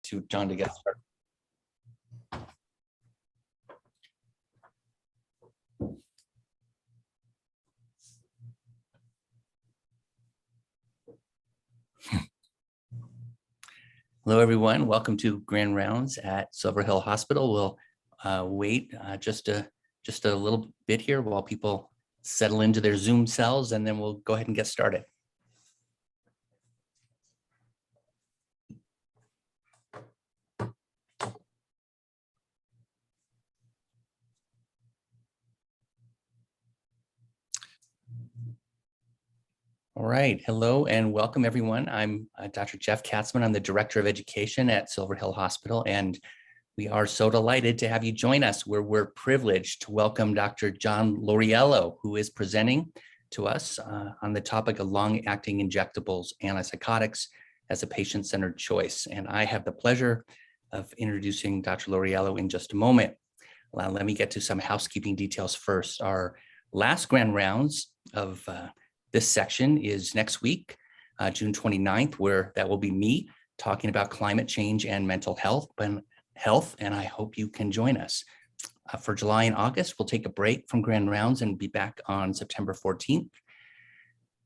to John to get started. Hello, everyone. Welcome to Grand Rounds at Silver Hill Hospital. We'll wait just a little bit here while people settle into their Zoom cells, and then we'll go ahead and get started. All right, hello and welcome everyone. I'm Dr. Jeff Katzman. I'm the Director of Education at Silver Hill Hospital, and we are so delighted to have you join us where we're privileged to welcome Dr. John Lauriello, who is presenting to us on the topic of long-acting injectables antipsychotics as a patient-centered choice. And I have the pleasure of introducing Dr. Lauriello in just a moment. Let me get to some housekeeping details first. Our last Grand Rounds of this section is next week, June 29th, where that will be me talking about climate change and mental health, and I hope you can join us. For July and August, we'll take a break from Grand Rounds and be back on September 14th,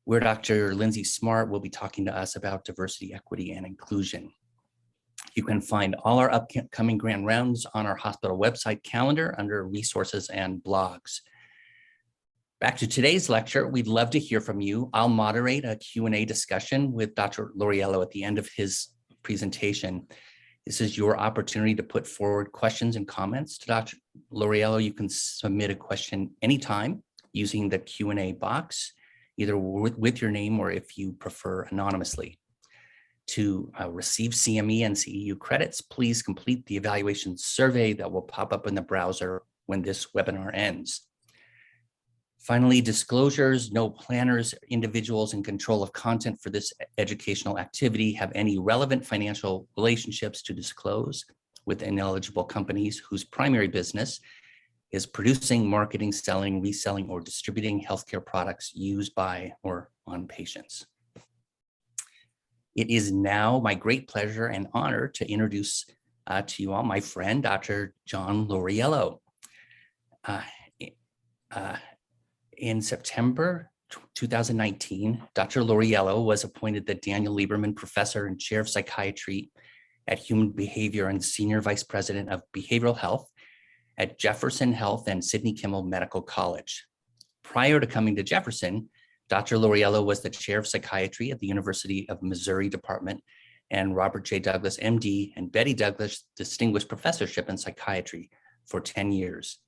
where Dr. Lindsay Smart will be talking to us about diversity, equity, and inclusion. You can find all our upcoming Grand Rounds on our hospital website calendar under resources and blogs. Back to today's lecture, we'd love to hear from you. I'll moderate a Q&A discussion with Dr. Lauriello at the end of his presentation. This is your opportunity to put forward questions and comments to Dr. Lauriello. You can submit a question anytime using the Q&A box, either with your name or, if you prefer, anonymously. To receive CME and CEU credits, please complete the evaluation survey that will pop up in the browser when this webinar ends. Finally, disclosures: no planners, individuals in control of content for this educational activity have any relevant financial relationships to disclose with ineligible companies whose primary business is producing, marketing, selling, reselling, or distributing healthcare products used by or on patients. It is now my great pleasure and honor to introduce to you all my friend, Dr. John Lauriello. In September 2019, Dr. Lauriello was appointed the Daniel Lieberman Professor and Chair of Psychiatry at Human Behavior and Senior Vice President of Behavioral Health at Jefferson Health and Sidney Kimmel Medical College. Prior to coming to Jefferson, Dr. Lauriello was the Chair of Psychiatry at the University of Missouri Department and Robert J. Douglas, MD, and Betty Douglas Distinguished Professorship in Psychiatry for 10 years.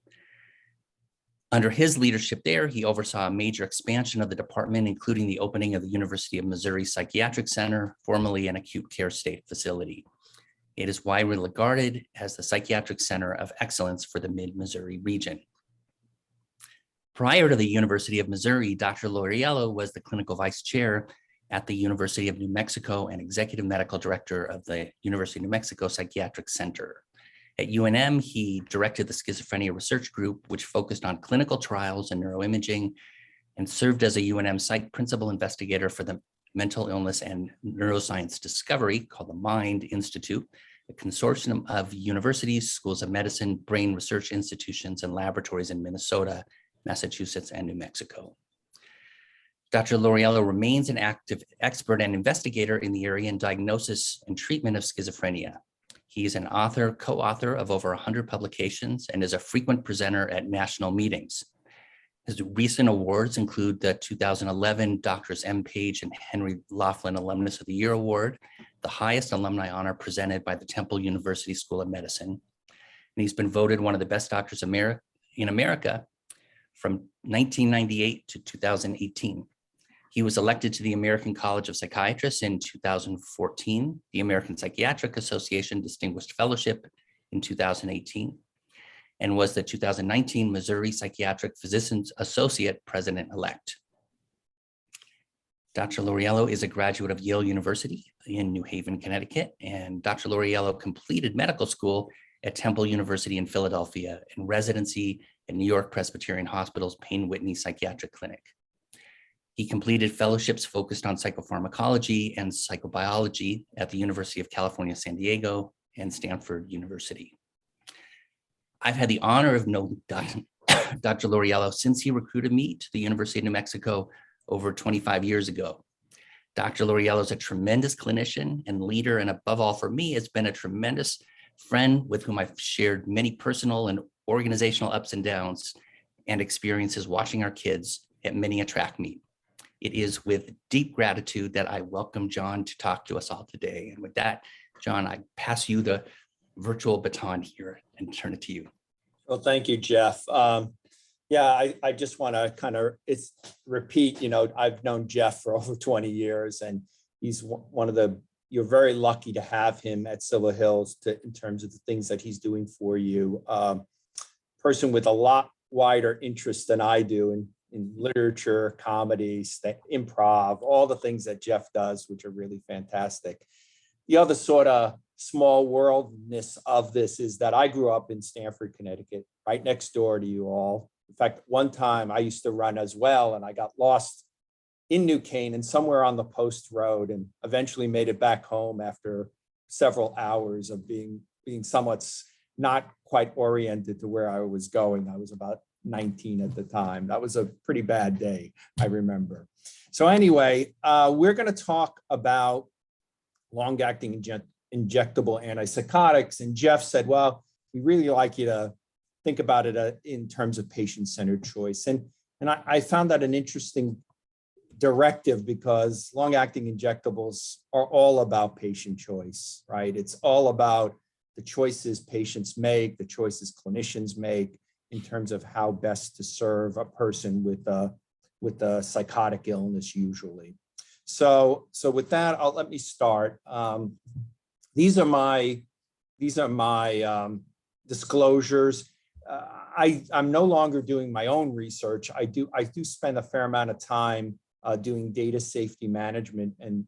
Under his leadership there, he oversaw a major expansion of the department, including the opening of the University of Missouri Psychiatric Center, formerly an acute care state facility. It is widely regarded as the psychiatric center of excellence for the mid-Missouri region. Prior to the University of Missouri, Dr. Lauriello was the clinical vice chair at the University of New Mexico and executive medical director of the University of New Mexico Psychiatric Center. At UNM, he directed the schizophrenia research group, which focused on clinical trials and neuroimaging, and served as a UNM site principal investigator for the Mental Illness and Neuroscience Discovery, called the MIND Institute, a consortium of universities, schools of medicine, brain research institutions, and laboratories in Minnesota, Massachusetts, and New Mexico. Dr. Lauriello remains an active expert and investigator in the area in diagnosis and treatment of schizophrenia. He is an author, co-author of over 100 publications, and is a frequent presenter at national meetings. His recent awards include the 2011 Doctors M. Page and Henry Laughlin Alumnus of the Year Award, the highest alumni honor presented by the Temple University School of Medicine. And he's been voted one of the best doctors in America from 1998 to 2018. He was elected to the American College of Psychiatrists in 2014, the American Psychiatric Association Distinguished Fellowship in 2018, and was the 2019 Missouri Psychiatric Physicians Associate President-elect. Dr. Lauriello is a graduate of Yale University in New Haven, Connecticut, and Dr. Lauriello completed medical school at Temple University in Philadelphia and residency at New York Presbyterian Hospital's Payne Whitney Psychiatric Clinic. He completed fellowships focused on psychopharmacology and psychobiology at the University of California, San Diego and Stanford University. I've had the honor of knowing Dr. Lauriello since he recruited me to the University of New Mexico over 25 years ago. Dr. Lauriello is a tremendous clinician and leader, and above all for me, has been a tremendous friend with whom I've shared many personal and organizational ups and downs and experiences watching our kids at many a track meet. It is with deep gratitude that I welcome John to talk to us all today. And with that, John, I pass you the virtual baton here and turn it to you. Well, thank you, Jeff. Yeah, I just want to kind of repeat, I've known Jeff for over 20 years, and he's one of you're very lucky to have him at Silver Hills in terms of the things that he's doing for you. Person with a lot wider interest than I do in literature, comedy, improv, all the things that Jeff does, which are really fantastic. The other sort of small worldness of this is that I grew up in Stamford, Connecticut, right next door to you all. In fact, one time I used to run as well, and I got lost in New Canaan somewhere on the Post Road, and eventually made it back home after several hours of being somewhat not quite oriented to where I was going. I was about 19 at the time. That was a pretty bad day, I remember. So anyway, we're going to talk about long-acting injectable antipsychotics. And Jeff said, well, we really like you to think about it in terms of patient-centered choice. And I found that an interesting directive, because long-acting injectables are all about patient choice, right? It's all about the choices patients make, the choices clinicians make in terms of how best to serve a person with a psychotic illness usually. So with that, let me start. These are my disclosures. I'm no longer doing my own research. I do spend a fair amount of time doing data safety management and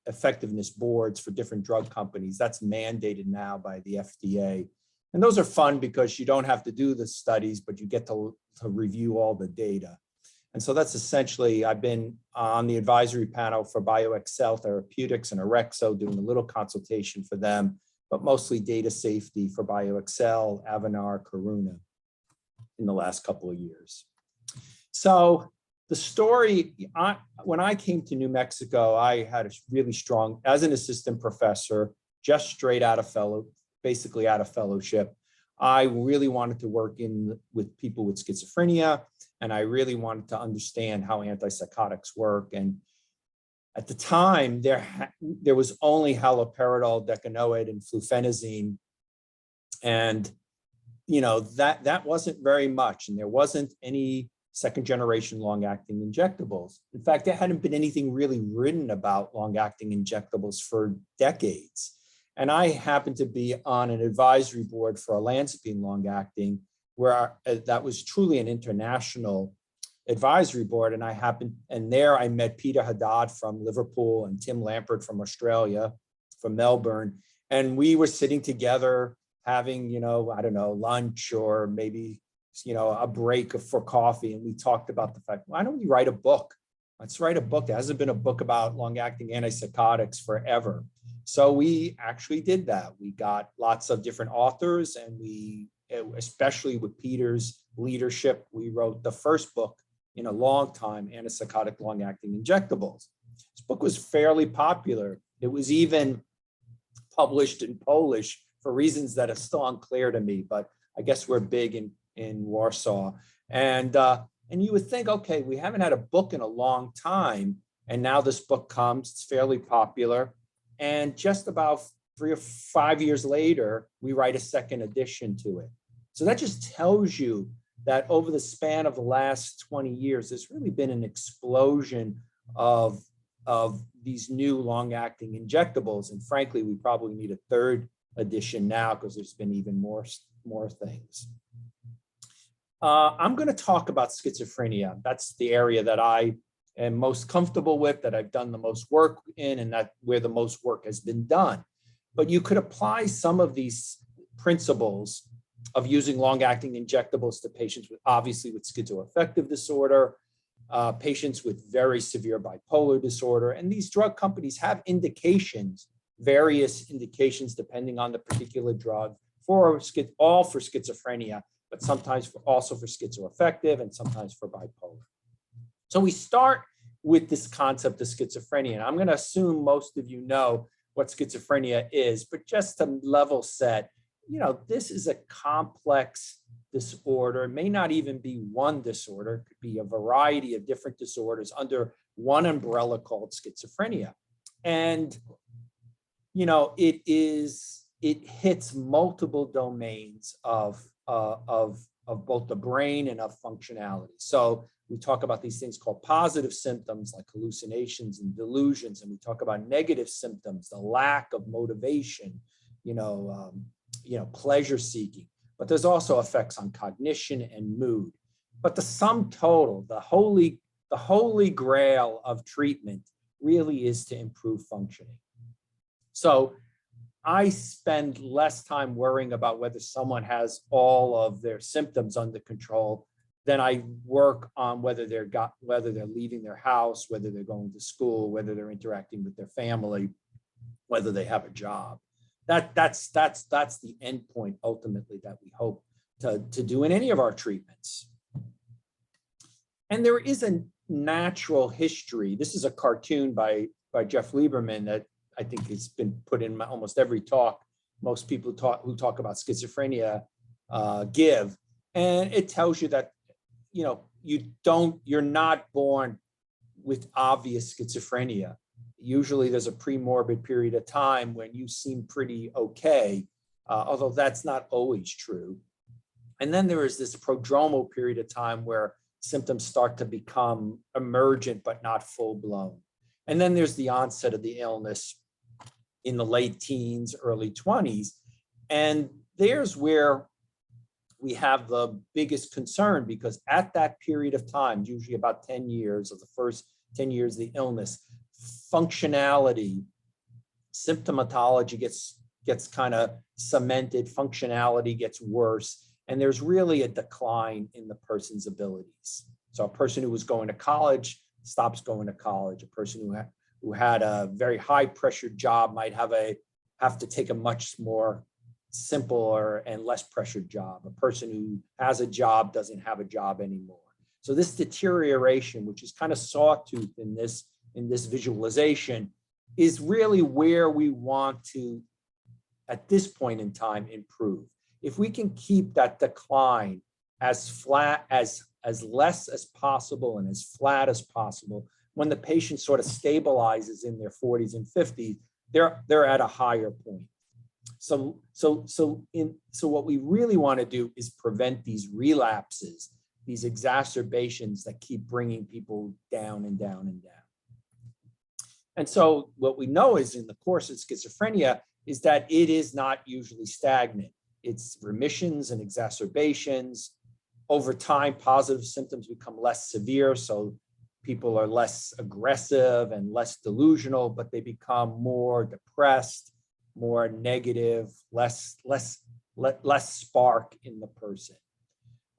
effectiveness boards for different drug companies. That's mandated now by the FDA. And those are fun because you don't have to do the studies, but you get to review all the data. And so that's essentially, I've been on the advisory panel for BioXcel Therapeutics and Orexo, doing a little consultation for them, but mostly data safety for BioXcel, Avanar, Karuna in the last couple of years. So the story, when I came to New Mexico, I had a really strong, as an assistant professor, just straight out of basically out of fellowship. I really wanted to work with people with schizophrenia, and I really wanted to understand how antipsychotics work. And at the time, there was only haloperidol, decanoate, and flufenazine, and that wasn't very much, and there wasn't any second-generation long-acting injectables. In fact, there hadn't been anything really written about long-acting injectables for decades. And I happened to be on an advisory board for olanzapine long-acting, where that was truly an international advisory board. And there I met Peter Haddad from Liverpool and Tim Lampert from Australia, from Melbourne. And we were sitting together having, I don't know, lunch or maybe, a break for coffee. And we talked about the fact, why don't we write a book? Let's write a book. There hasn't been a book about long-acting antipsychotics forever. So we actually did that. We got lots of different authors, and especially with Peter's leadership, we wrote the first book in a long time, Antipsychotic Long-Acting Injectables. This book was fairly popular. It was even published in Polish for reasons that are still unclear to me, but I guess we're big in Warsaw. And you would think, okay, we haven't had a book in a long time, and now this book comes, it's fairly popular. And just about 3 or 5 years later, we write a second edition to it. So that just tells you that over the span of the last 20 years, there's really been an explosion of these new long-acting injectables. And frankly, we probably need a third edition now because there's been even more things. I'm going to talk about schizophrenia. That's the area that I am most comfortable with, that I've done the most work in, and that where the most work has been done. But you could apply some of these principles of using long-acting injectables to patients with, obviously, with schizoaffective disorder, patients with very severe bipolar disorder. And these drug companies have indications, various indications depending on the particular drug, all for schizophrenia, but sometimes also for schizoaffective and sometimes for bipolar. So we start with this concept of schizophrenia. And I'm going to assume most of you know what schizophrenia is, but just to level set, this is a complex disorder. It may not even be one disorder. It could be a variety of different disorders under one umbrella called schizophrenia. And, it hits multiple domains of both the brain and of functionality. So we talk about these things called positive symptoms like hallucinations and delusions, and we talk about negative symptoms, the lack of motivation, pleasure seeking. But there's also effects on cognition and mood. But the sum total, the holy grail of treatment really is to improve functioning. So I spend less time worrying about whether someone has all of their symptoms under control than I work on whether they're leaving their house, whether they're going to school, whether they're interacting with their family, whether they have a job. That's the end point ultimately that we hope to do in any of our treatments. And there is a natural history. This is a cartoon by Jeff Lieberman that I think has been put in almost every talk most people who talk about schizophrenia give. And it tells you that, you're not born with obvious schizophrenia. Usually there's a pre-morbid period of time when you seem pretty okay, although that's not always true. And then there is this prodromal period of time where symptoms start to become emergent, but not full blown. And then there's the onset of the illness in the late teens, early 20s. And there's where we have the biggest concern, because at that period of time, usually about 10 years of the first 10 years of the illness, functionality, symptomatology gets kind of cemented, functionality gets worse, and there's really a decline in the person's abilities. So a person who was going to college stops going to college. A person who had a very high pressure job might have to take a much more simpler and less pressured job. A person who has a job doesn't have a job anymore. So this deterioration, which is kind of sawtooth in this visualization, is really where we want to, at this point in time, improve. If we can keep that decline as flat, as less as possible and as flat as possible, when the patient sort of stabilizes in their 40s and 50s, they're at a higher point. So what we really want to do is prevent these relapses, these exacerbations that keep bringing people down and down and down. And so what we know is in the course of schizophrenia is that it is not usually stagnant. It's remissions and exacerbations. Over time, positive symptoms become less severe, so people are less aggressive and less delusional, but they become more depressed, more negative, less spark in the person.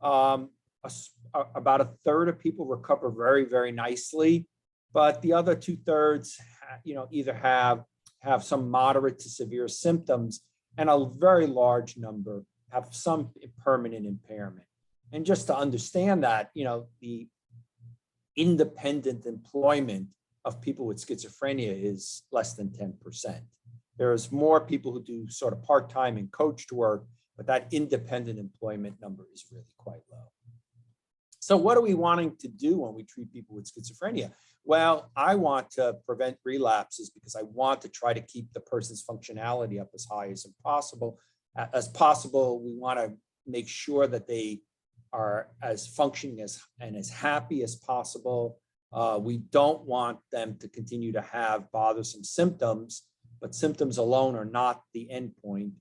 About a third of people recover very, very nicely, but the other 2/3, either have some moderate to severe symptoms, and a very large number have some permanent impairment. And just to understand that, the independent employment of people with schizophrenia is less than 10%. There's more people who do sort of part-time and coached work, but that independent employment number is really quite low. So what are we wanting to do when we treat people with schizophrenia? Well, I want to prevent relapses because I want to try to keep the person's functionality up as high as possible. We want to make sure that they are as functioning and as happy as possible. We don't want them to continue to have bothersome symptoms, but symptoms alone are not the end point.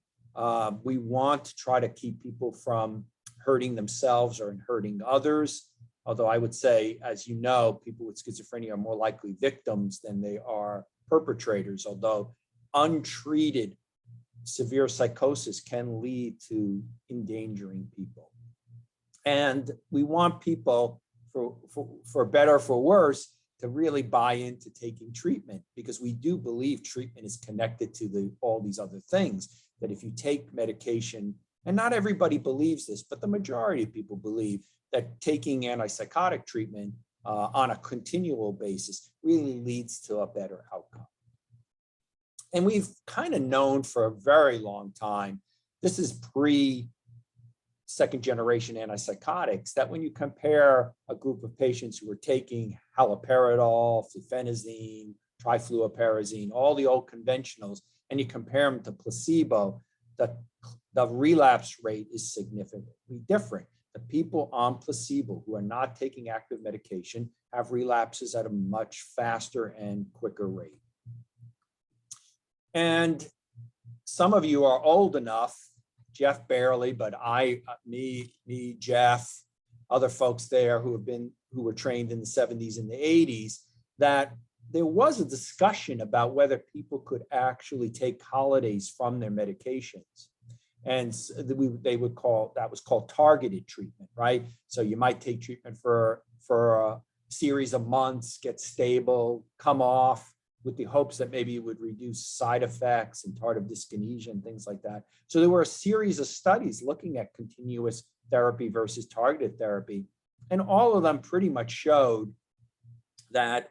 We want to try to keep people from hurting themselves or hurting others. Although I would say, as you know, people with schizophrenia are more likely victims than they are perpetrators, although untreated severe psychosis can lead to endangering people. And we want people for better or for worse, to really buy into taking treatment, because we do believe treatment is connected to all these other things, that if you take medication, and not everybody believes this, but the majority of people believe that taking antipsychotic treatment on a continual basis really leads to a better outcome. And we've kind of known for a very long time, this is second generation antipsychotics, that when you compare a group of patients who were taking haloperidol, fluphenazine, trifluoperazine, all the old conventionals, and you compare them to placebo, the relapse rate is significantly different. The people on placebo who are not taking active medication have relapses at a much faster and quicker rate. And some of you are old enough, Jeff barely, but me, Jeff, other folks there who were trained in the 70s and the 80s, that there was a discussion about whether people could actually take holidays from their medications. And that was called targeted treatment, right? So you might take treatment for a series of months, get stable, come off, with the hopes that maybe it would reduce side effects and tardive dyskinesia and things like that. So there were a series of studies looking at continuous therapy versus targeted therapy. And all of them pretty much showed that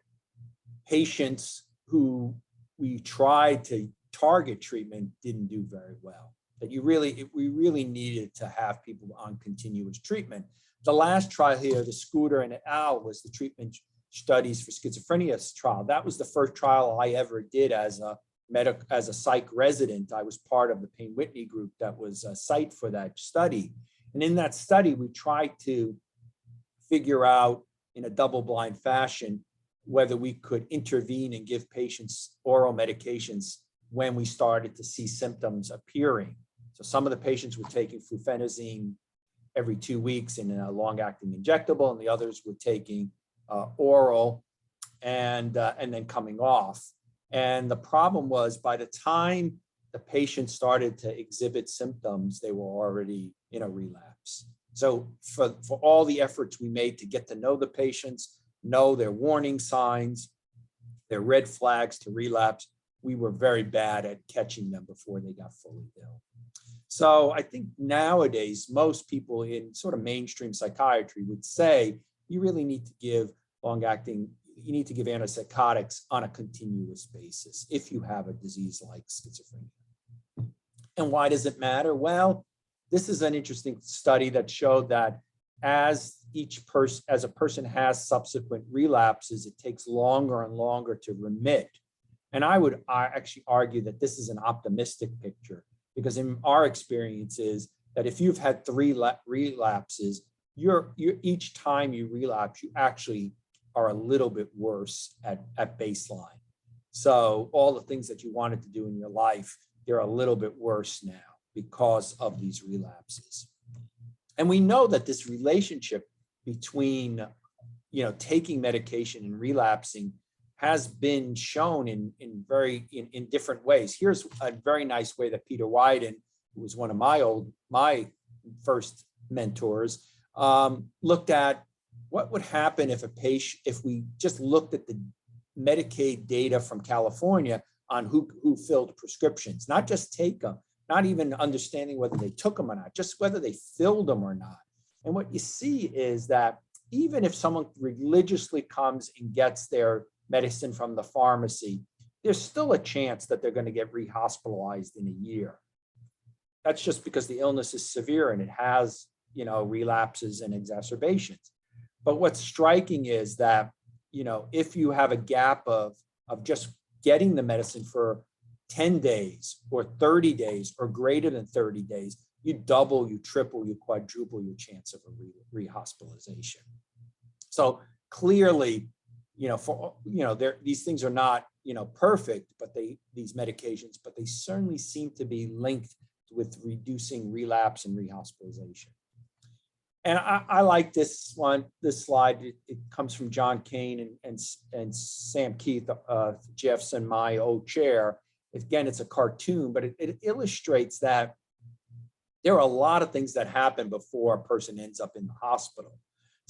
patients who we tried to target treatment didn't do very well. That we really needed to have people on continuous treatment. The last trial here, the Scooter and al., was the treatment studies for schizophrenia trial. That was the first trial I ever did as a psych resident. I was part of the Payne Whitney group that was a site for that study. And in that study, we tried to figure out in a double-blind fashion whether we could intervene and give patients oral medications when we started to see symptoms appearing. So some of the patients were taking fluphenazine every 2 weeks in a long-acting injectable, and the others were taking oral and then coming off. And the problem was, by the time the patient started to exhibit symptoms, they were already in a relapse. So for all the efforts we made to get to know the patients, know their warning signs, their red flags to relapse, we were very bad at catching them before they got fully ill. So I think nowadays, most people in sort of mainstream psychiatry would say you really need to give you need to give antipsychotics on a continuous basis if you have a disease like schizophrenia. And why does it matter? Well, this is an interesting study that showed that as a person has subsequent relapses, it takes longer and longer to remit. And I actually argue that this is an optimistic picture, because in our experience is that if you've had 3 relapses, each time you relapse, you actually are a little bit worse at baseline. So all the things that you wanted to do in your life, they're a little bit worse now because of these relapses. And we know that this relationship between, taking medication and relapsing has been shown in different ways. Here's a very nice way that Peter Wyden, who was one of my first mentors, looked at what would happen if we just looked at the Medicaid data from California on who filled prescriptions, not just take them, not even understanding whether they took them or not, just whether they filled them or not. And what you see is that even if someone religiously comes and gets their medicine from the pharmacy, there's still a chance that they're going to get rehospitalized in a year. That's just because the illness is severe and it has, relapses and exacerbations. But what's striking is that, if you have a gap of just getting the medicine for 10 days or 30 days or greater than 30 days, you double, you triple, you quadruple your chance of a rehospitalization. So clearly, these things are not, perfect, but these medications, but they certainly seem to be linked with reducing relapse and rehospitalization. And I like this slide. It comes from John Kane and Sam Keith, Jefferson, my old chair. Again, it's a cartoon, but it illustrates that there are a lot of things that happen before a person ends up in the hospital.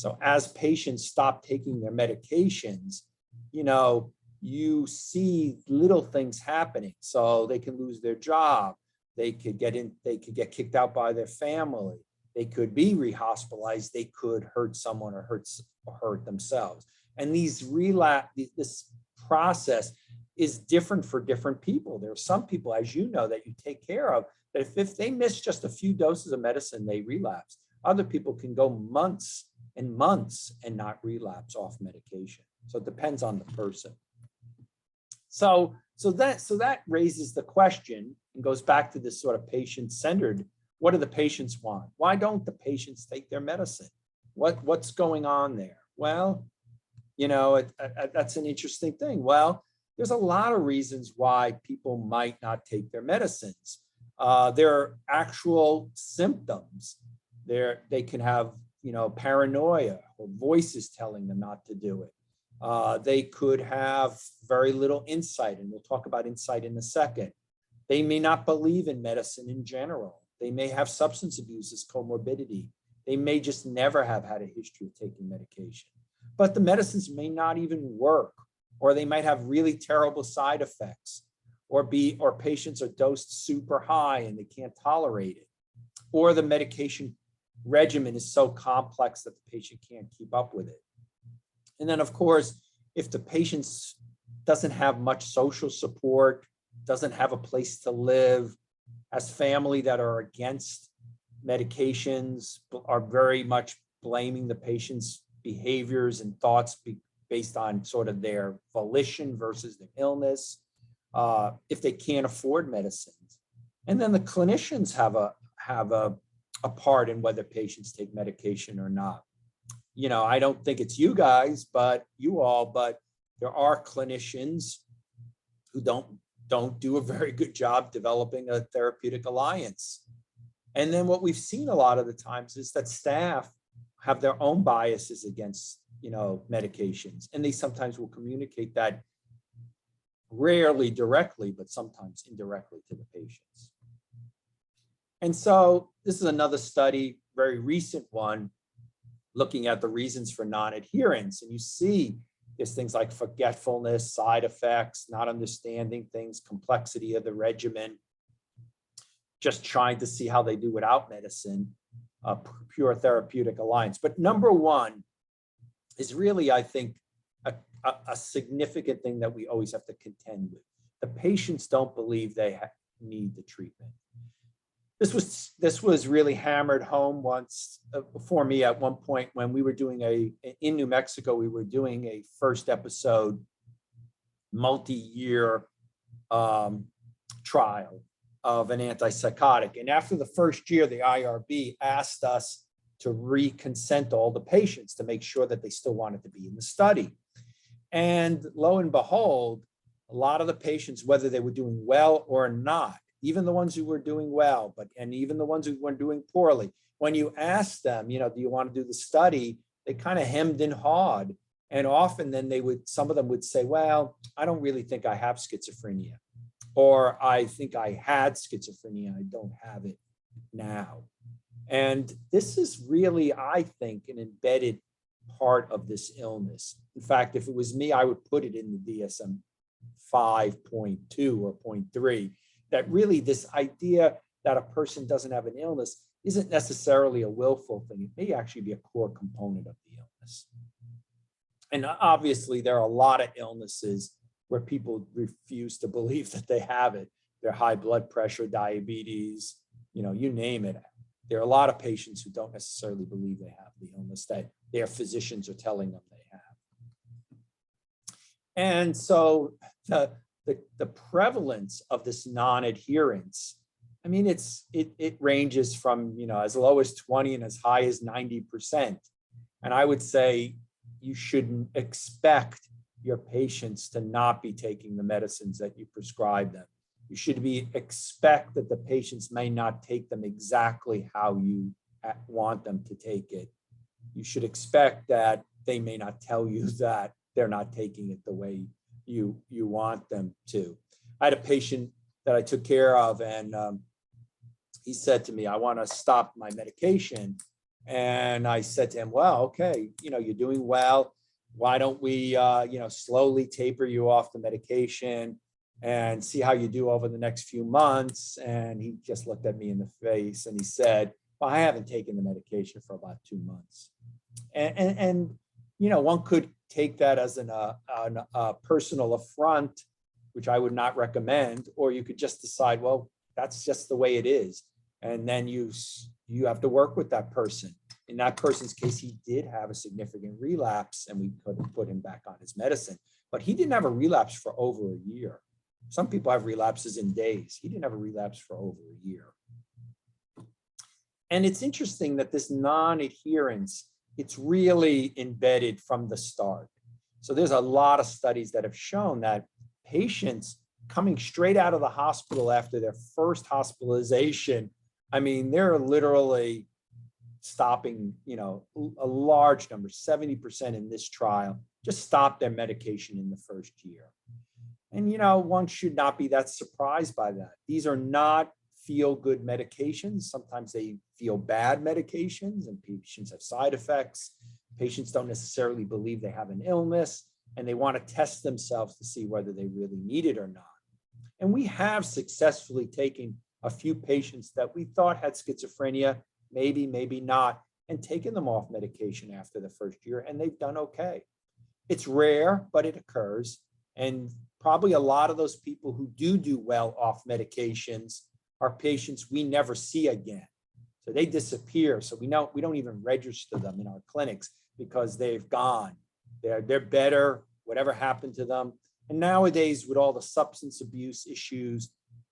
So as patients stop taking their medications, you know, you see little things happening. So they can lose their job. They could get kicked out by their family. They could be rehospitalized. They could hurt someone or hurt themselves. And this process is different for different people. There are some people, as you know, that you take care of, that if they miss just a few doses of medicine, they relapse. Other people can go months and months and not relapse off medication. So it depends on the person. So that raises the question and goes back to this sort of patient-centered. What do the patients want? Why don't the patients take their medicine? What's going on there? Well, you know, that's an interesting thing. Well, there's a lot of reasons why people might not take their medicines. There are actual symptoms. They can have, you know, paranoia or voices telling them not to do it. They could have very little insight, and we'll talk about insight in a second. They may not believe in medicine in general. They may have substance abuse as comorbidity. They may just never have had a history of taking medication. But the medicines may not even work, or they might have really terrible side effects, or patients are dosed super high and they can't tolerate it, or the medication regimen is so complex that the patient can't keep up with it. And then, of course, if the patient doesn't have much social support, doesn't have a place to live, has family that are against medications, are very much blaming the patient's behaviors and thoughts based on sort of their volition versus their illness, if they can't afford medicines. And then the clinicians have a part in whether patients take medication or not. You know, I don't think it's you guys, but there are clinicians who don't do a very good job developing a therapeutic alliance. And then what we've seen a lot of the times is that staff have their own biases against, you know, medications, and they sometimes will communicate that, rarely directly, but sometimes indirectly, to the patients. And so this is another study, very recent one, looking at the reasons for non-adherence. And you see there's things like forgetfulness, side effects, not understanding things, complexity of the regimen, just trying to see how they do without medicine, pure therapeutic alliance. But number one is really, I think, a significant thing that we always have to contend with. The patients don't believe they need the treatment. This was really hammered home once for me at one point when we were doing in New Mexico, we were doing a first episode multi-year trial of an antipsychotic. And after the first year, the IRB asked us to re-consent all the patients to make sure that they still wanted to be in the study. And lo and behold, a lot of the patients, whether they were doing well or not, even the ones who were doing well, and even the ones who were doing poorly, when you ask them, you know, do you want to do the study, they kind of hemmed and hawed. And often then some of them would say, well, I don't really think I have schizophrenia, or I think I had schizophrenia, I don't have it now. And this is really, I think, an embedded part of this illness. In fact, if it was me, I would put it in the DSM 5.2 or 0.3, that really this idea that a person doesn't have an illness isn't necessarily a willful thing. It may actually be a core component of the illness. And obviously, there are a lot of illnesses where people refuse to believe that they have it. Their high blood pressure, diabetes, you know, you name it. There are a lot of patients who don't necessarily believe they have the illness that their physicians are telling them they have. And so the prevalence of this non-adherence, I mean, it ranges from, you know, as low as 20 and as high as 90%. And I would say you shouldn't expect your patients to not be taking the medicines that you prescribe them. You should expect that the patients may not take them exactly how you want them to take it. You should expect that they may not tell you that they're not taking it the way you want them to. I had a patient that I took care of, and he said to me, I want to stop my medication. And I said to him, well, okay, you're doing well. Why don't we, slowly taper you off the medication and see how you do over the next few months? And he just looked at me in the face and he said, well, I haven't taken the medication for about 2 months. And one could take that as a personal affront, which I would not recommend, or you could just decide, well, that's just the way it is. And then you have to work with that person. In that person's case, he did have a significant relapse and we could have put him back on his medicine, but he didn't have a relapse for over a year. Some people have relapses in days. He didn't have a relapse for over a year. And it's interesting that this non-adherence, it's really embedded from the start. So there's a lot of studies that have shown that patients coming straight out of the hospital after their first hospitalization, I mean, they're literally stopping, a large number, 70% in this trial, just stop their medication in the first year. And, one should not be that surprised by that. These are not feel-good medications. Sometimes they feel bad medications and patients have side effects. Patients don't necessarily believe they have an illness and they want to test themselves to see whether they really need it or not. And we have successfully taken a few patients that we thought had schizophrenia, maybe not, and taken them off medication after the first year, and they've done okay. It's rare, but it occurs. And probably a lot of those people who do well off medications are patients we never see again. So they disappear. So we don't even register them in our clinics because they've gone. They're better, whatever happened to them. And nowadays, with all the substance abuse issues,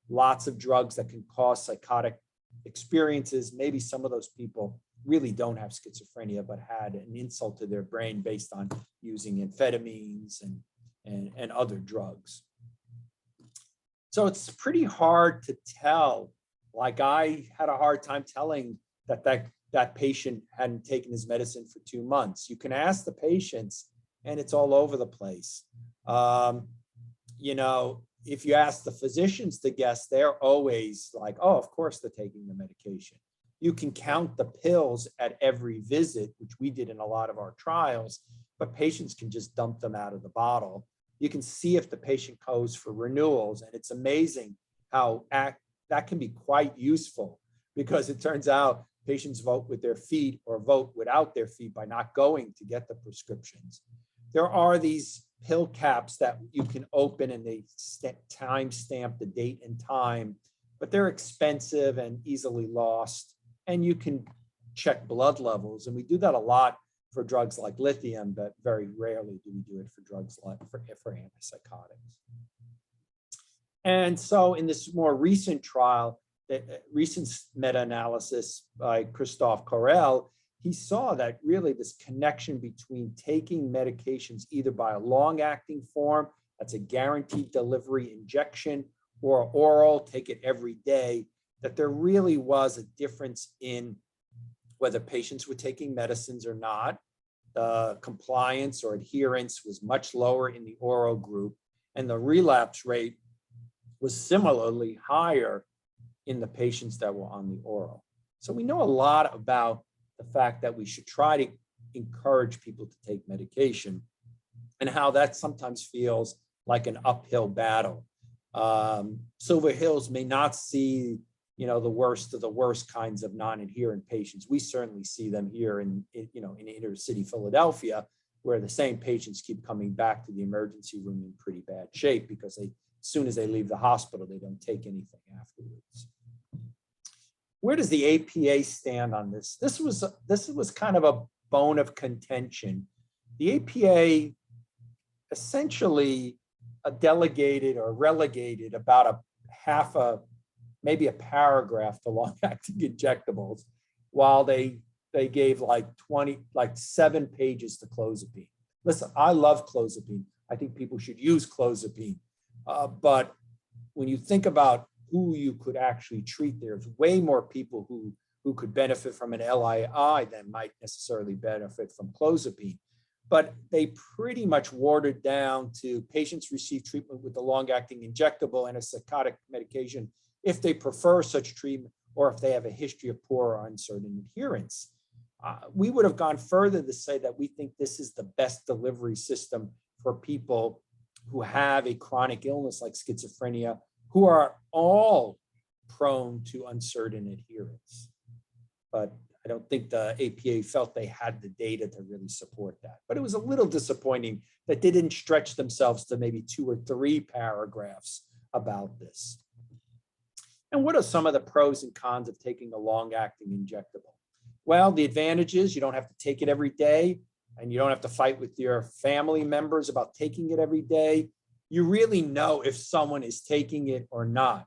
lots of drugs that can cause psychotic experiences, maybe some of those people really don't have schizophrenia, but had an insult to their brain based on using amphetamines and other drugs. So it's pretty hard to tell. Like I had a hard time telling that patient hadn't taken his medicine for 2 months. You can ask the patients and it's all over the place. If you ask the physicians to guess, they're always like, oh, of course they're taking the medication. You can count the pills at every visit, which we did in a lot of our trials, but patients can just dump them out of the bottle. You can see if the patient goes for renewals, and it's amazing how that can be quite useful because it turns out patients vote with their feet or vote without their feet by not going to get the prescriptions. There are these pill caps that you can open and they time stamp the date and time, but they're expensive and easily lost. And you can check blood levels. And we do that a lot for drugs like lithium, but very rarely do we do it for drugs like for antipsychotics. And so in this more recent trial, the recent meta-analysis by Christophe Correll, he saw that really this connection between taking medications either by a long-acting form, that's a guaranteed delivery injection, or oral, take it every day, that there really was a difference in whether patients were taking medicines or not. The compliance or adherence was much lower in the oral group, and the relapse rate was similarly higher in the patients that were on the oral. So we know a lot about the fact that we should try to encourage people to take medication and how that sometimes feels like an uphill battle. Silver Hills may not see, the worst of the worst kinds of non-adherent patients. We certainly see them here in inner city Philadelphia, where the same patients keep coming back to the emergency room in pretty bad shape because as soon as they leave the hospital, they don't take anything afterwards. Where does the APA stand on this? This was kind of a bone of contention. The APA essentially delegated or relegated about maybe a paragraph to long-acting injectables, while they gave like 7 pages to clozapine. Listen, I love clozapine. I think people should use clozapine. But when you think about who you could actually treat, there's way more people who could benefit from an LAI than might necessarily benefit from clozapine. But they pretty much watered down to patients receive treatment with the long-acting injectable antipsychotic medication if they prefer such treatment or if they have a history of poor or uncertain adherence. We would have gone further to say that we think this is the best delivery system for people who have a chronic illness like schizophrenia, who are all prone to uncertain adherence. But I don't think the APA felt they had the data to really support that. But it was a little disappointing that they didn't stretch themselves to maybe 2 or 3 paragraphs about this. And what are some of the pros and cons of taking a long-acting injectable? Well, the advantage is you don't have to take it every day, and you don't have to fight with your family members about taking it every day. You really know if someone is taking it or not,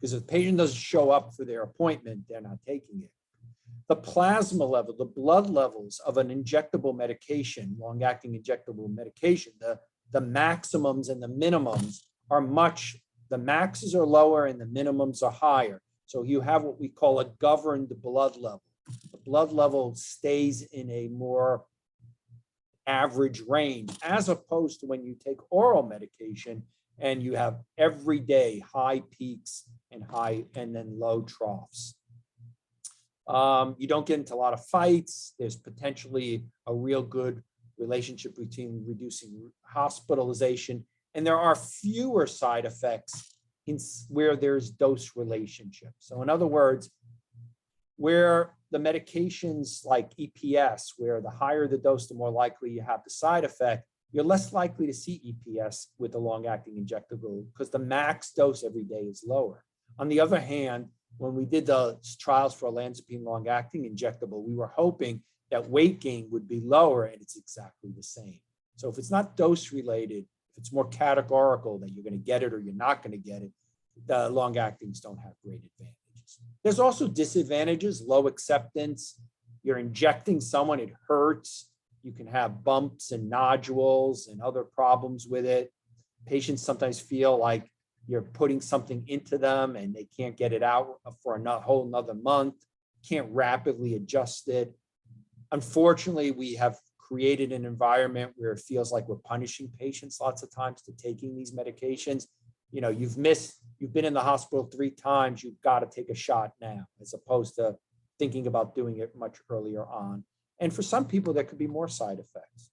because if the patient doesn't show up for their appointment, they're not taking it. The plasma level, the blood levels of an injectable medication, long-acting injectable medication, the maximums and the minimums are the maxes are lower and the minimums are higher. So you have what we call a governed blood level. The blood level stays in a more average range, as opposed to when you take oral medication and you have every day high peaks and then low troughs. You don't get into a lot of fights. There's potentially a real good relationship between reducing hospitalization, and there are fewer side effects where there's dose relationship. So in other words, where the medications like EPS, where the higher the dose, the more likely you have the side effect, you're less likely to see EPS with a long-acting injectable because the max dose every day is lower. On the other hand, when we did the trials for olanzapine long-acting injectable, we were hoping that weight gain would be lower, and it's exactly the same. So if it's not dose-related, if it's more categorical that you're going to get it or you're not going to get it, the long-actings don't have great advantages. There's also disadvantages, low acceptance. You're injecting someone, it hurts. You can have bumps and nodules and other problems with it. Patients sometimes feel like you're putting something into them and they can't get it out for a whole another month, can't rapidly adjust it. Unfortunately, we have created an environment where it feels like we're punishing patients lots of times to taking these medications. You know, you've been in the hospital 3 times, you've got to take a shot now, as opposed to thinking about doing it much earlier on. And for some people, there could be more side effects.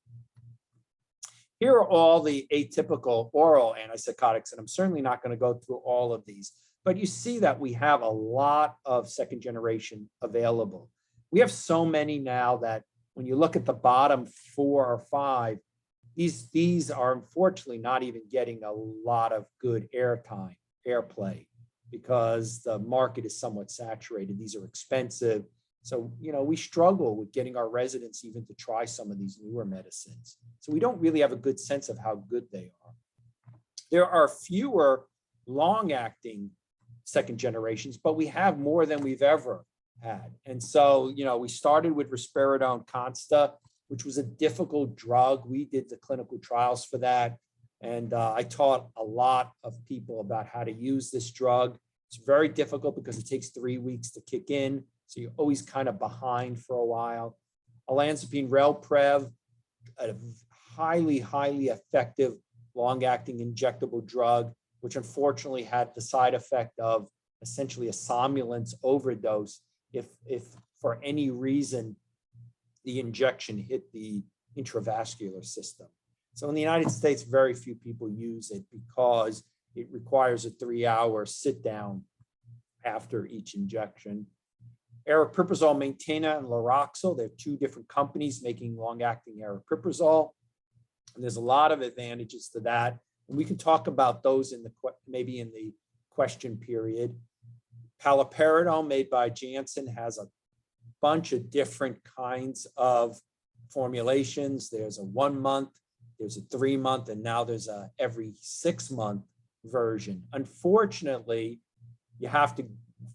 Here are all the atypical oral antipsychotics, and I'm certainly not going to go through all of these, but you see that we have a lot of second generation available. We have so many now that when you look at the bottom 4 or 5, these are unfortunately not even getting a lot of good airplay, because the market is somewhat saturated. These are expensive. So, you know, we struggle with getting our residents even to try some of these newer medicines. So we don't really have a good sense of how good they are. There are fewer long-acting second generations, but we have more than we've ever had. And so, you know, we started with risperidone consta, which was a difficult drug. We did the clinical trials for that. And I taught a lot of people about how to use this drug. It's very difficult because it takes 3 weeks to kick in. So you're always kind of behind for a while. Olanzapine Relprev, a highly, highly effective long-acting injectable drug, which unfortunately had the side effect of essentially a somnolence overdose if for any reason the injection hit the intravascular system. So in the United States, very few people use it because it requires a 3-hour sit down after each injection. Aripiprazole Maintainer and Lauriello, they're 2 different companies making long-acting aripiprazole. And there's a lot of advantages to that. And we can talk about those maybe in the question period. Paliperidone, made by Janssen, has a bunch of different kinds of formulations. There's a 1 month, there's a 3 month, and now there's a every 6 month version. Unfortunately, you have to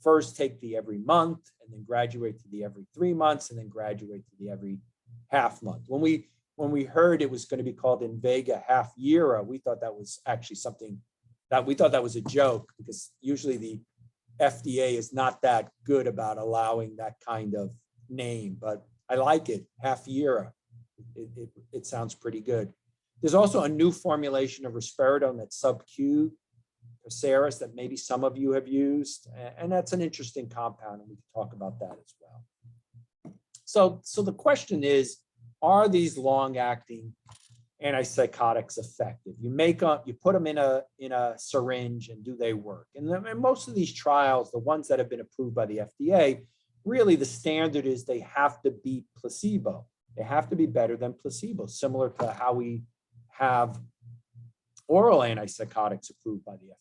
first take the every month and then graduate to the every 3 months and then graduate to the every half month. When we heard it was going to be called Invega half year, we thought that was actually something that we thought that was a joke, because usually the FDA is not that good about allowing that kind of name, but I like it, half year. It sounds pretty good. There's also a new formulation of risperidone that's sub-Q, Ceres, that maybe some of you have used, and that's an interesting compound, and we can talk about that as well. So the question is, are these long-acting antipsychotics effective? You put them in a syringe, and do they work? And most of these trials, the ones that have been approved by the FDA, really the standard is they have to beat placebo. They have to be better than placebo, similar to how we have oral antipsychotics approved by the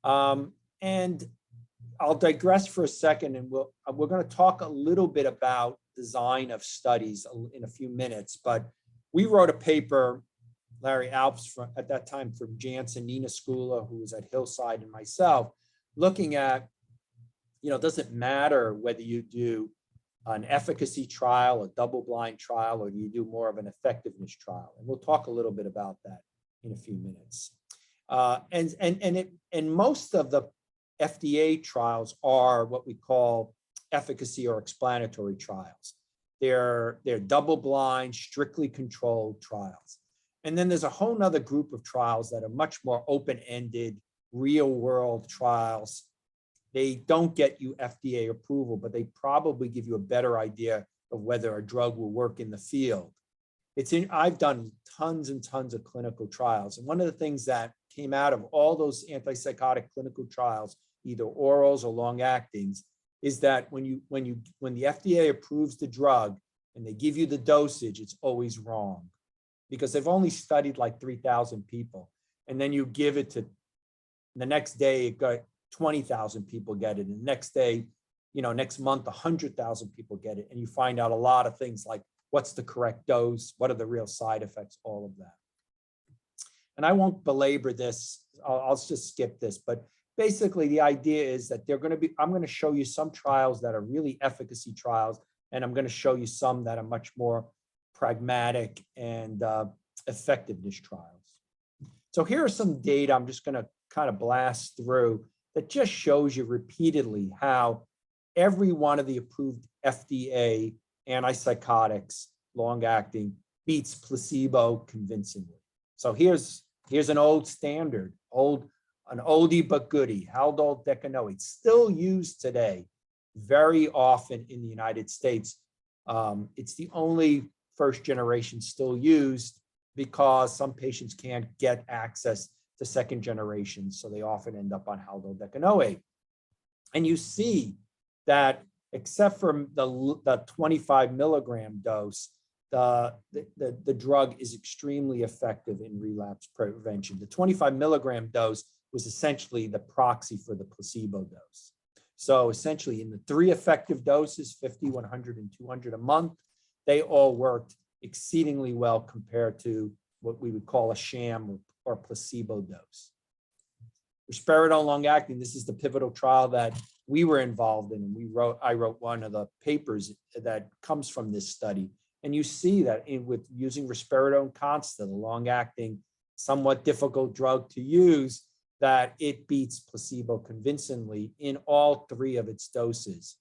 FDA. And I'll digress for a second, and we're going to talk a little bit about design of studies in a few minutes. But we wrote a paper, Larry Alps at that time from Janssen, Nina Skula, who was at Hillside, and myself, looking at, does it matter whether you do an efficacy trial, a double-blind trial, or do you do more of an effectiveness trial? And we'll talk a little bit about that in a few minutes. And most of the FDA trials are what we call efficacy or explanatory trials. They're double-blind, strictly controlled trials. And then there's a whole nother group of trials that are much more open-ended, real-world trials. They don't get you FDA approval, but they probably give you a better idea of whether a drug will work in the field. I've done tons and tons of clinical trials. And one of the things that came out of all those antipsychotic clinical trials, either orals or long-actings, is that when the FDA approves the drug and they give you the dosage, it's always wrong, because they've only studied like 3,000 people. And then you give it to, the next day, it got 20,000 people get it. And the next day, next month, 100,000 people get it. And you find out a lot of things like, what's the correct dose? What are the real side effects? All of that. And I won't belabor this. I'll just skip this. But basically, the idea is that I'm going to show you some trials that are really efficacy trials, and I'm going to show you some that are much more pragmatic and effectiveness trials. So here are some data I'm just going to kind of blast through that just shows you repeatedly how every one of the approved FDA antipsychotics, long-acting, beats placebo convincingly. So here's an old standard, an oldie but goodie, Haldol decanoate, still used today very often in the United States. It's the only first generation still used because some patients can't get access to second generation, so they often end up on Haldol decanoate. And you see that except for the 25 milligram dose, the drug is extremely effective in relapse prevention. The 25 milligram dose was essentially the proxy for the placebo dose. So essentially in the 3 effective doses, 50, 100, and 200 a month, they all worked exceedingly well compared to what we would call a sham or placebo dose. Risperidone long-acting, this is the pivotal trial that we were involved in, and I wrote one of the papers that comes from this study. And you see that with using risperidone constant, a long-acting, somewhat difficult drug to use, that it beats placebo convincingly in all 3 of its doses,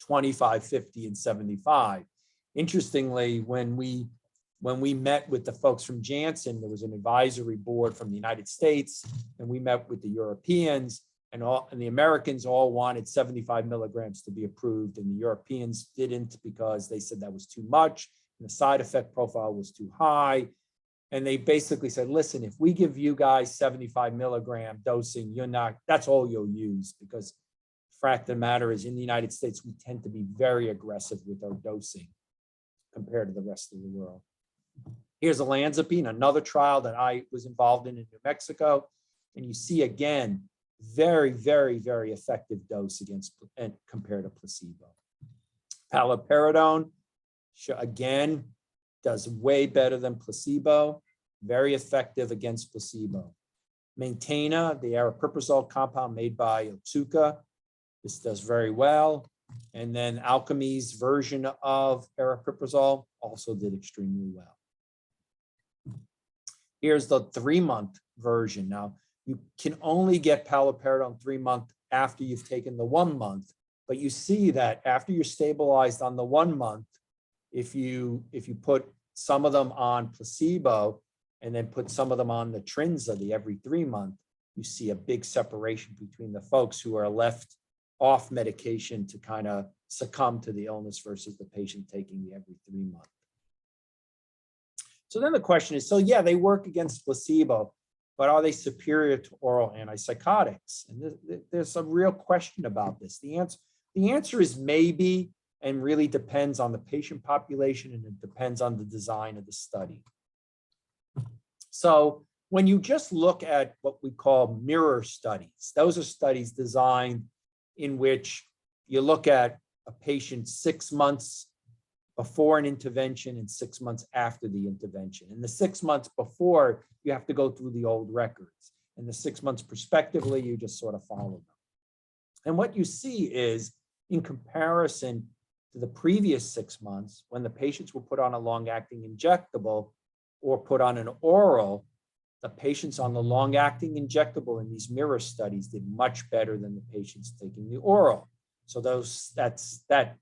25, 50, and 75. Interestingly, when we met with the folks from Janssen, there was an advisory board from the United States, and we met with the Europeans, and the Americans all wanted 75 milligrams to be approved, and the Europeans didn't because they said that was too much, and the side effect profile was too high. And they basically said, listen, if we give you guys 75 milligram dosing, that's all you'll use, because the fact of the matter is, in the United States, we tend to be very aggressive with our dosing compared to the rest of the world. Here's olanzapine, another trial that I was involved in New Mexico. And you see, again, very, very, very effective dose compared to placebo. Paliperidone, again, does way better than placebo, very effective against placebo. Maintainer, the aripiprazole compound made by Otsuka, this does very well. And then Alchemy's version of aripiprazole also did extremely well. Here's the 3-month version. Now, you can only get paliperidone 3-month after you've taken the 1 month, but you see that after you're stabilized on the 1 month, if you put some of them on placebo and then put some of them on the Trinza, the every 3 month, you see a big separation between the folks who are left off medication to kind of succumb to the illness versus the patient taking the every 3 month. So then the question is, so yeah, they work against placebo, but are they superior to oral antipsychotics? And there's a real question about this. The answer is maybe, and really depends on the patient population, and it depends on the design of the study. So when you just look at what we call mirror studies, those are studies designed in which you look at a patient 6 months before an intervention and 6 months after the intervention. And the 6 months before, you have to go through the old records. And the 6 months prospectively, you just sort of follow them. And what you see is, in comparison to the previous 6 months, when the patients were put on a long-acting injectable or put on an oral, the patients on the long-acting injectable in these mirror studies did much better than the patients taking the oral. So that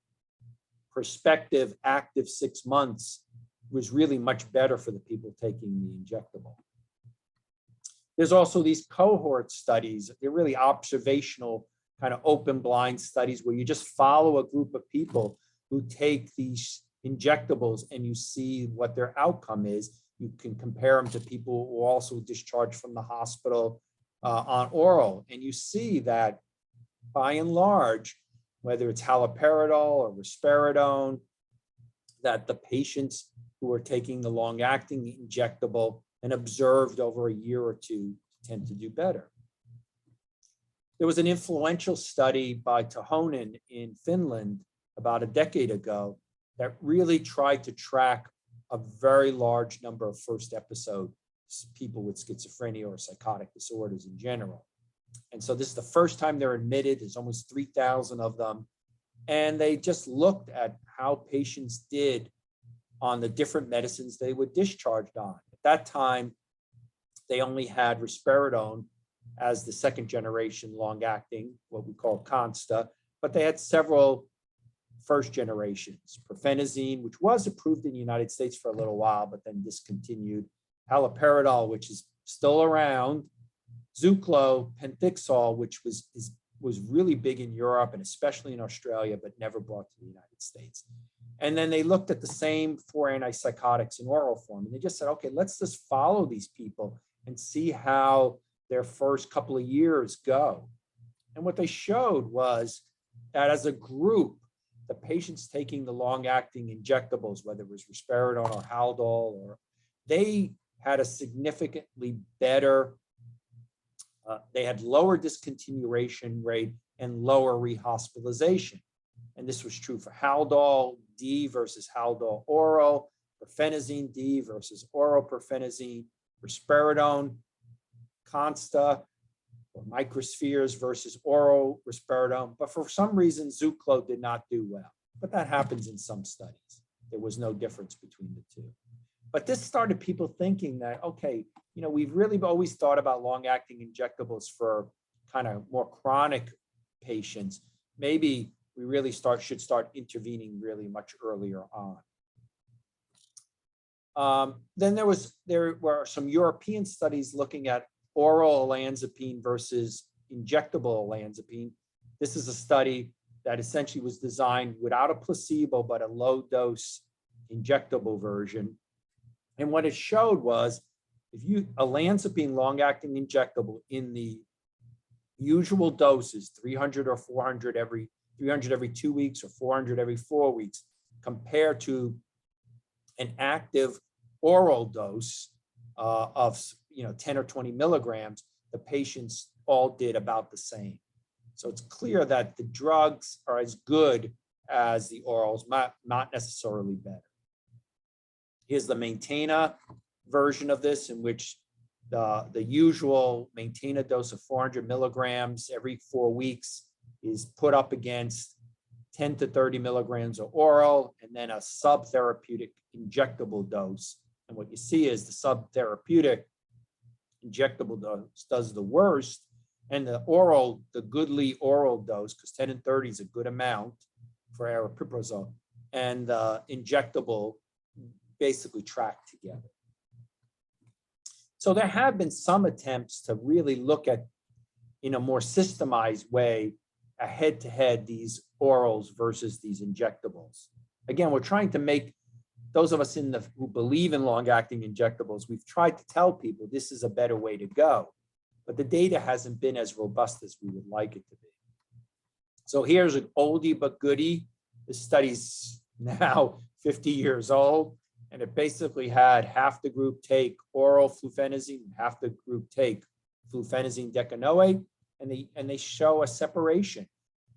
prospective active 6 months was really much better for the people taking the injectable. There's also these cohort studies. They're really observational, kind of open blind studies where you just follow a group of people who take these injectables and you see what their outcome is. You can compare them to people who also discharged from the hospital on oral. And you see that by and large, whether it's haloperidol or risperidone, that the patients who are taking the long-acting injectable and observed over a year or two tend to do better. There was an influential study by Tahonen in Finland about a decade ago that really tried to track a very large number of first episode people with schizophrenia or psychotic disorders in general. And so this is the first time they're admitted. There's almost 3,000 of them. And they just looked at how patients did on the different medicines they were discharged on. At that time, they only had risperidone as the second generation long-acting, what we call Consta, but they had several first generations. Profenazine, which was approved in the United States for a little while, but then discontinued. Haloperidol, which is still around. Zuclo, Pentixol, which was really big in Europe and especially in Australia, but never brought to the United States. And then they looked at the same 4 antipsychotics in oral form, and they just said, okay, let's just follow these people and see how their first couple of years go. And what they showed was that as a group, the patients taking the long-acting injectables, whether it was risperidone or Haldol, they had a significantly better, they had lower discontinuation rate and lower rehospitalization. And this was true for Haldol D versus Haldol oral, Profenazine D versus oral Profenazine, risperidone Consta, or microspheres versus oral risperidone. But for some reason, Zuclo did not do well. But that happens in some studies. There was no difference between the two. But this started people thinking that, okay, you know, we've really always thought about long-acting injectables for kind of more chronic patients. Maybe we really should start intervening really much earlier on. Then there were some European studies looking at oral olanzapine versus injectable olanzapine. This is a study that essentially was designed without a placebo, but a low dose injectable version. And what it showed was, if you olanzapine long-acting injectable in the usual doses, 300 or 400 every 2 weeks or 400 every 4 weeks, compared to an active oral dose of 10 or 20 milligrams, the patients all did about the same. So it's clear that the drugs are as good as the orals, not necessarily better. Here's the Maintainer version of this, in which the usual Maintainer dose of 400 milligrams every 4 weeks is put up against 10 to 30 milligrams of oral, and then a subtherapeutic injectable dose. And what you see is the subtherapeutic injectable dose does the worst, and the goodly oral dose, because 10 and 30 is a good amount for aripiprazole, and the injectable basically track together. So there have been some attempts to really look at, in a more systemized way, a head-to-head, these orals versus these injectables. Again, we're trying to make those of us who believe in long-acting injectables, we've tried to tell people this is a better way to go, but the data hasn't been as robust as we would like it to be. So here's an oldie but goodie. This study's now 50 years old, and it basically had half the group take oral flufenazine, half the group take flufenazine decanoate, and they show a separation.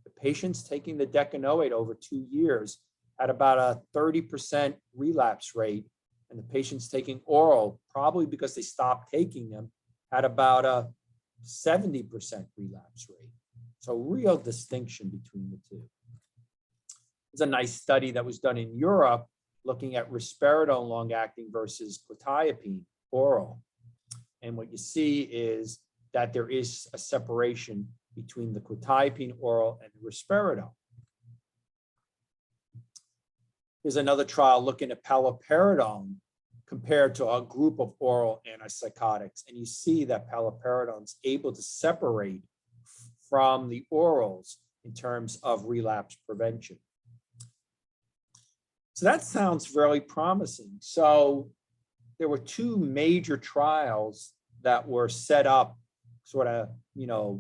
The patients taking the decanoate over 2 years had about a 30% relapse rate, and the patients taking oral, probably because they stopped taking them, had about a 70% relapse rate. So real distinction between the two. There's a nice study that was done in Europe looking at risperidone long-acting versus quetiapine oral. And what you see is that there is a separation between the quetiapine oral and the risperidone. Here's another trial looking at paliperidone compared to a group of oral antipsychotics. And you see that paliperidone is able to separate from the orals in terms of relapse prevention. So that sounds very promising. So there were two major trials that were set up sort of,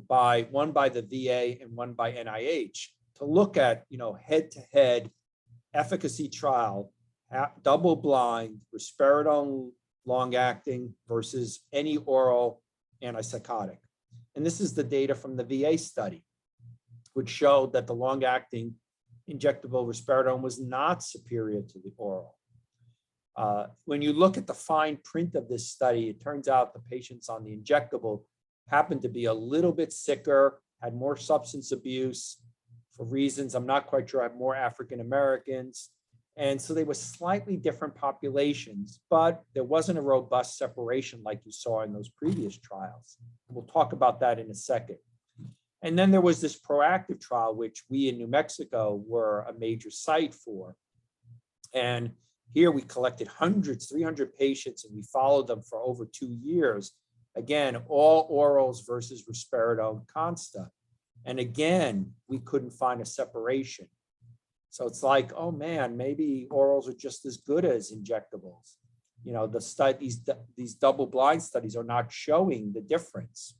by one by the VA and one by NIH to look at, head-to-head efficacy trial, double-blind, risperidone long-acting versus any oral antipsychotic. And this is the data from the VA study, which showed that the long-acting injectable risperidone was not superior to the oral. When you look at the fine print of this study, it turns out the patients on the injectable happened to be a little bit sicker, had more substance abuse for reasons I'm not quite sure, had more African Americans. And so they were slightly different populations, but there wasn't a robust separation like you saw in those previous trials. We'll talk about that in a second. And then there was this proactive trial, which we in New Mexico were a major site for. And here we collected hundreds, 300 patients, and we followed them for over 2 years. Again, all orals versus risperidone consta. And again, we couldn't find a separation. So it's like, oh man, maybe orals are just as good as injectables. The studies, these double-blind studies are not showing the difference.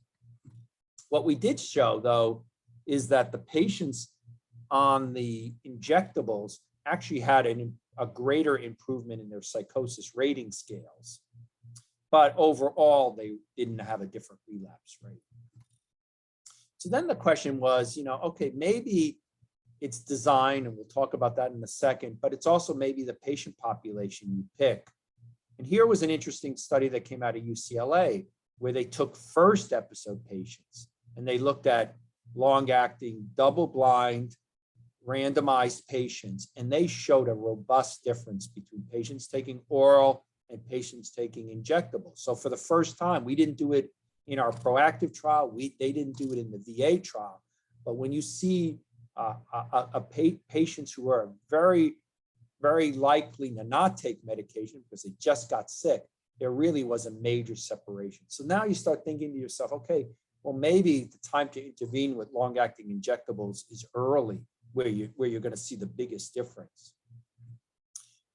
What we did show, though, is that the patients on the injectables actually had a greater improvement in their psychosis rating scales. But overall, they didn't have a different relapse rate. So then the question was, okay, maybe it's design, and we'll talk about that in a second, but it's also maybe the patient population you pick. And here was an interesting study that came out of UCLA, where they took first episode patients and they looked at long-acting, double-blind, randomized patients, and they showed a robust difference between patients taking oral and patients taking injectables. So for the first time, we didn't do it in our proactive trial. They didn't do it in the VA trial. But when you see patients who are very, very likely to not take medication because they just got sick, there really was a major separation. So now you start thinking to yourself, okay, well, maybe the time to intervene with long-acting injectables is early, where you're going to see the biggest difference.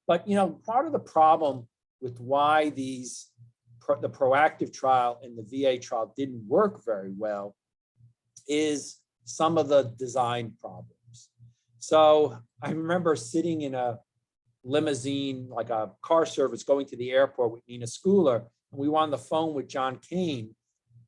But part of the problem with why the proactive trial and the VA trial didn't work very well is some of the design problems. So I remember sitting in a limousine, like a car service, going to the airport with Nina Schooler, and we were on the phone with John Kane.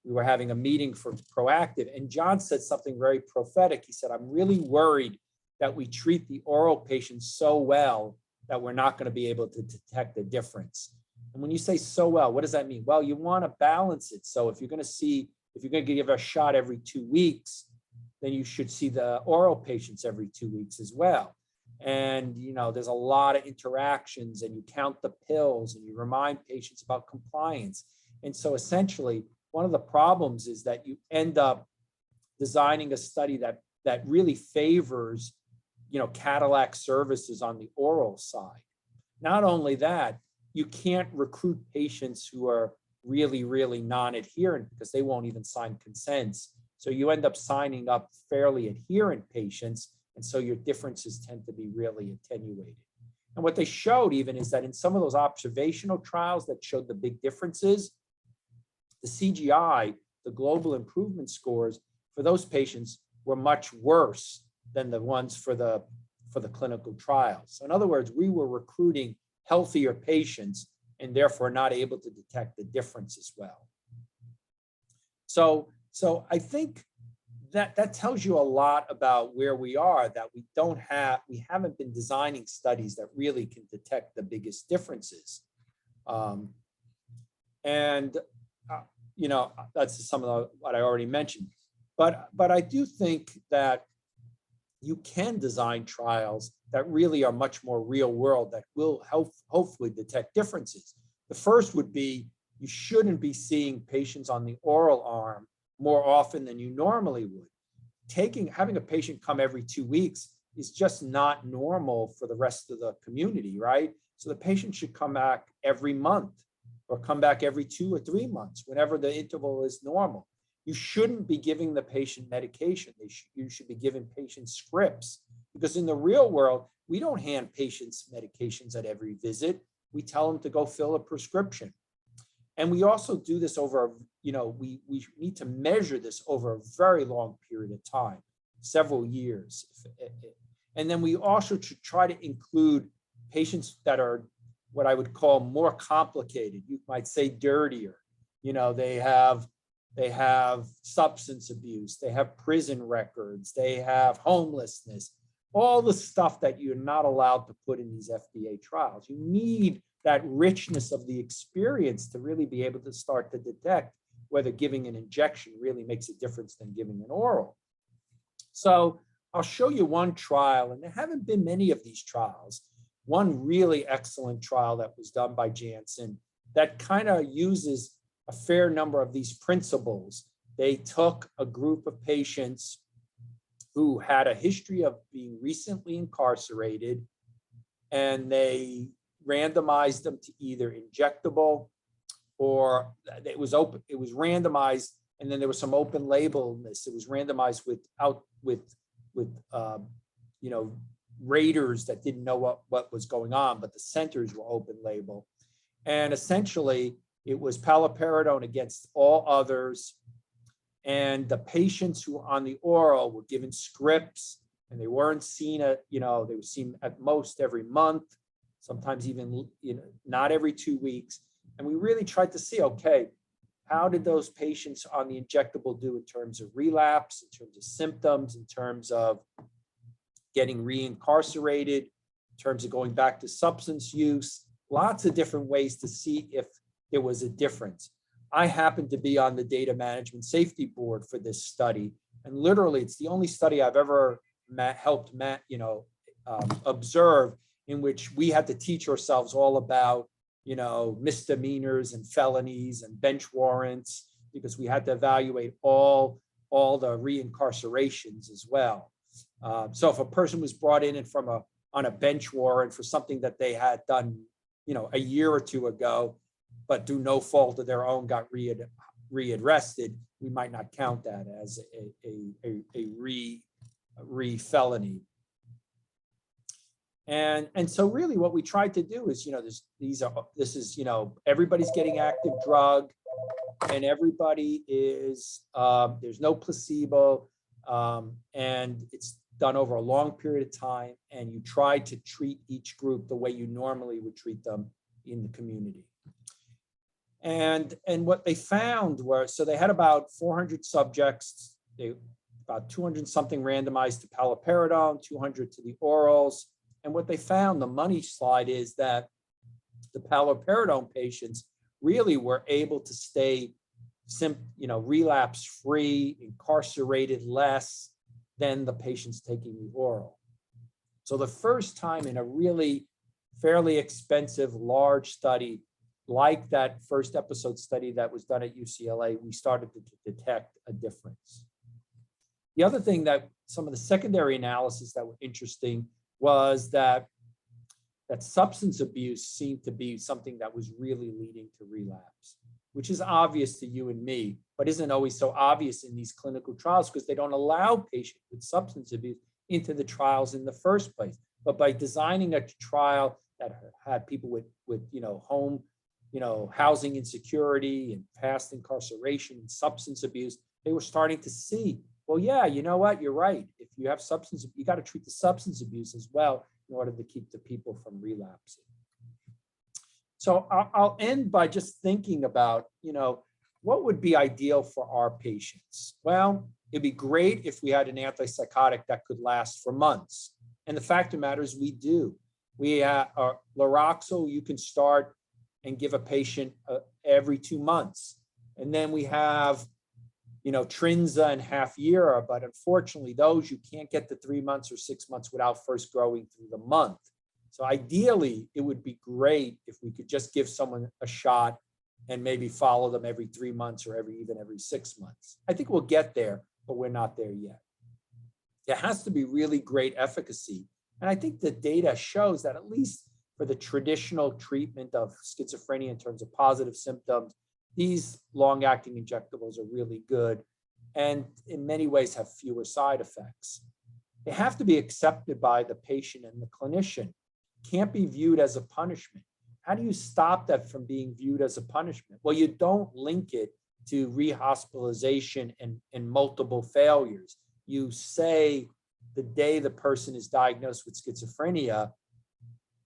We were having a meeting for proactive, and John said something very prophetic. He said, I'm really worried that we treat the oral patients so well that we're not going to be able to detect the difference. And when you say so well, what does that mean? Well, you want to balance it. So if you're going to give a shot every 2 weeks, then you should see the oral patients every 2 weeks as well. And, there's a lot of interactions, and you count the pills and you remind patients about compliance. And so essentially, one of the problems is that you end up designing a study that really favors, Cadillac services on the oral side. Not only that, you can't recruit patients who are really, really non-adherent because they won't even sign consents So you end up signing up fairly adherent patients. And so your differences tend to be really attenuated. And what they showed even is that in some of those observational trials that showed the big differences, the CGI, the global improvement scores for those patients were much worse than the ones for the clinical trials. So in other words, we were recruiting healthier patients and therefore not able to detect the difference as well. So I think that tells you a lot about where we are, that we haven't been designing studies that really can detect the biggest differences. That's some of what I already mentioned. But I do think that you can design trials that really are much more real world that will hopefully detect differences. The first would be you shouldn't be seeing patients on the oral arm more often than you normally would. Having a patient come every 2 weeks is just not normal for the rest of the community, right? So the patient should come back every month or come back every 2 or 3 months, whenever the interval is normal. You shouldn't be giving the patient medication. You should be giving patients scripts, because in the real world, we don't hand patients medications at every visit. We tell them to go fill a prescription. And we also do this over, we need to measure this over a very long period of time, several years. And then we also should try to include patients that are what I would call more complicated. You might say dirtier. They have substance abuse, they have prison records, they have homelessness, all the stuff that you're not allowed to put in these FDA trials. You need that richness of the experience to really be able to start to detect whether giving an injection really makes a difference than giving an oral. So I'll show you one trial, and there haven't been many of these trials. One really excellent trial that was done by Janssen that kind of uses a fair number of these principles. They took a group of patients who had a history of being recently incarcerated, and they randomized them to either injectable, or it was randomized, and then there was some open labelness. It was randomized with raters that didn't know what was going on, but the centers were open label. And essentially, it was paliperidone against all others. And the patients who were on the oral were given scripts, and they weren't seen they were seen at most every month, sometimes even not every 2 weeks. And we really tried to see, okay, how did those patients on the injectable do in terms of relapse, in terms of symptoms, in terms of getting reincarcerated, in terms of going back to substance use, lots of different ways to see if there was a difference. I happened to be on the data management safety board for this study, and literally it's the only study I've ever helped observe in which we had to teach ourselves all about misdemeanors and felonies and bench warrants, because we had to evaluate all the reincarcerations as well. So if a person was brought in on a bench warrant for something that they had done a year or two ago, but through no fault of their own got rearrested, we might not count that as a felony. And so really what we tried to do is, this is everybody's getting active drug, and everybody is, there's no placebo, and it's done over a long period of time, and you try to treat each group the way you normally would treat them in the community. And what they found so they had about 400 subjects, about 200 something randomized to paliperidone, 200 to the orals. And what they found, the money slide, is that the paliperidone patients really were able to stay relapse free, incarcerated less than the patients taking the oral. So the first time in a really fairly expensive, large study like that first episode study that was done at UCLA, we started to detect a difference. The other thing that some of the secondary analysis that were interesting was that substance abuse seemed to be something that was really leading to relapse. which is obvious to you and me, but isn't always so obvious in these clinical trials because they don't allow patients with substance abuse into the trials in the first place. But by designing a trial that had people with home, housing insecurity and past incarceration and substance abuse, they were starting to see, well, yeah, you know what, you're right. If you have substance, you got to treat the substance abuse as well in order to keep the people from relapsing. So I'll end by just thinking about, what would be ideal for our patients? Well, it'd be great if we had an antipsychotic that could last for months. And the fact of the matter is we do. We have Lauriello, you can start and give a patient every 2 months. And then we have, Trinza and Half-Yera, but unfortunately those you can't get to 3 months or 6 months without first growing through the month. So ideally, it would be great if we could just give someone a shot and maybe follow them every 3 months or every 6 months. I think we'll get there, but we're not there yet. There has to be really great efficacy. And I think the data shows that at least for the traditional treatment of schizophrenia in terms of positive symptoms, these long-acting injectables are really good and in many ways have fewer side effects. They have to be accepted by the patient and the clinician. Can't be viewed as a punishment. How do you stop that from being viewed as a punishment? Well, you don't link it to rehospitalization and multiple failures. You say the day the person is diagnosed with schizophrenia,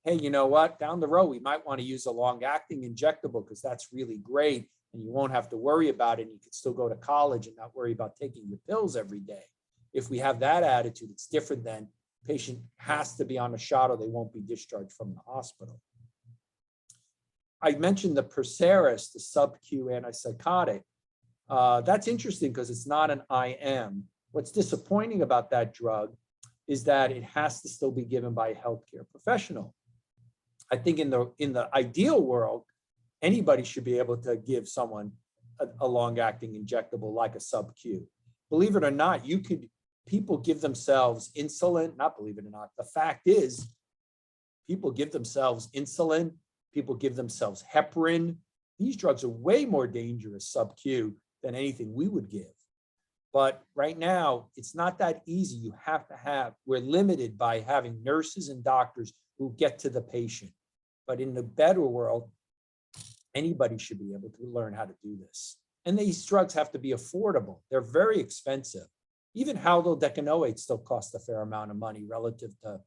hey, you know what? Down the road, we might want to use a long-acting injectable because that's really great and you won't have to worry about it. And you can still go to college and not worry about taking your pills every day. If we have that attitude, it's different than patient has to be on a shot or they won't be discharged from the hospital. I mentioned the Perseris, the sub-Q antipsychotic. That's interesting because it's not an IM. What's disappointing about that drug is that it has to still be given by a healthcare professional. I think in the ideal world, anybody should be able to give someone a long-acting injectable like a sub-Q. Believe it or not, people give themselves insulin, not believe it or not. The fact is, people give themselves insulin, people give themselves heparin. These drugs are way more dangerous sub-Q than anything we would give. But right now, it's not that easy. You have to we're limited by having nurses and doctors who get to the patient. But in the better world, anybody should be able to learn how to do this. And these drugs have to be affordable. They're very expensive. Even Haldol decanoate still costs a fair amount of money relative to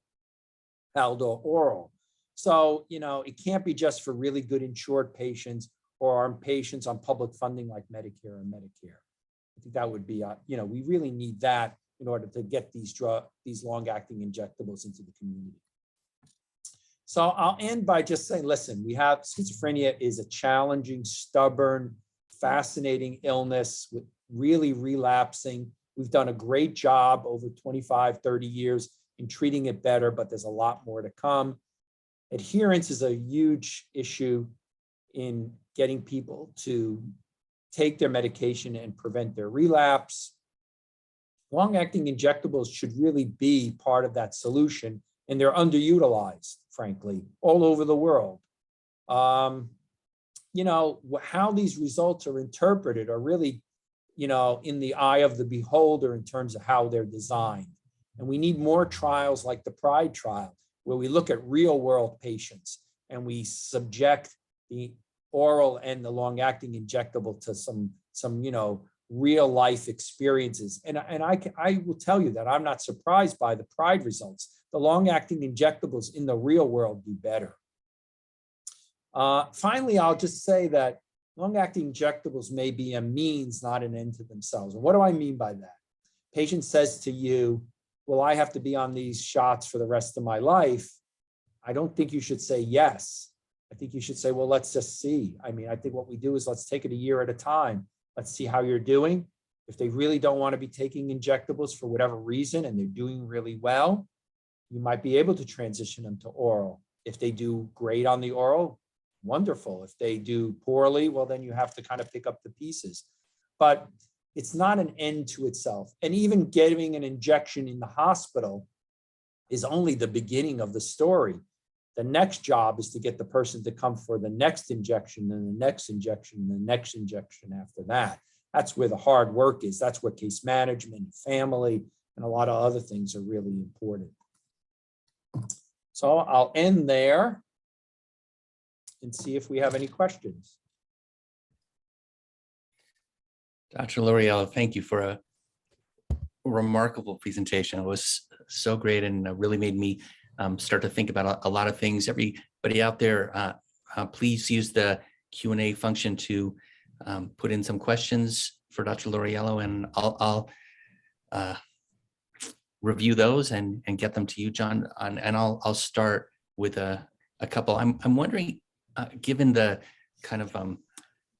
Haldol oral. So, it can't be just for really good insured patients or on patients on public funding like Medicare and Medicare. I think that would be, we really need that in order to get these long-acting injectables into the community. So I'll end by just saying, listen, schizophrenia is a challenging, stubborn, fascinating illness with really relapsing. We've done a great job over 25, 30 years in treating it better, but there's a lot more to come. Adherence is a huge issue in getting people to take their medication and prevent their relapse. Long-acting injectables should really be part of that solution, and they're underutilized, frankly, all over the world. How these results are interpreted are really, in the eye of the beholder in terms of how they're designed. And we need more trials like the PRIDE trial, where we look at real-world patients and we subject the oral and the long-acting injectable to some real-life experiences. And I will tell you that I'm not surprised by the PRIDE results. The long-acting injectables in the real world do better. Finally, I'll just say that long-acting injectables may be a means, not an end to themselves. And what do I mean by that? Patient says to you, well, I have to be on these shots for the rest of my life. I don't think you should say yes. I think you should say, well, let's just see. I think what we do is let's take it a year at a time. Let's see how you're doing. If they really don't want to be taking injectables for whatever reason and they're doing really well, you might be able to transition them to oral. If they do great on the oral, wonderful. If they do poorly, well, then you have to kind of pick up the pieces. But it's not an end to itself. And even getting an injection in the hospital is only the beginning of the story. The next job is to get the person to come for the next injection and the next injection and the next injection after that. That's where the hard work is. That's where case management, family, and a lot of other things are really important. So I'll end there and see if we have any questions. Dr. Lauriello, thank you for a remarkable presentation. It was so great and really made me start to think about a lot of things. Everybody out there, please use the Q&A function to put in some questions for Dr. Lauriello, and I'll review those and get them to you, John. And I'll start with a couple. I'm wondering, given the kind of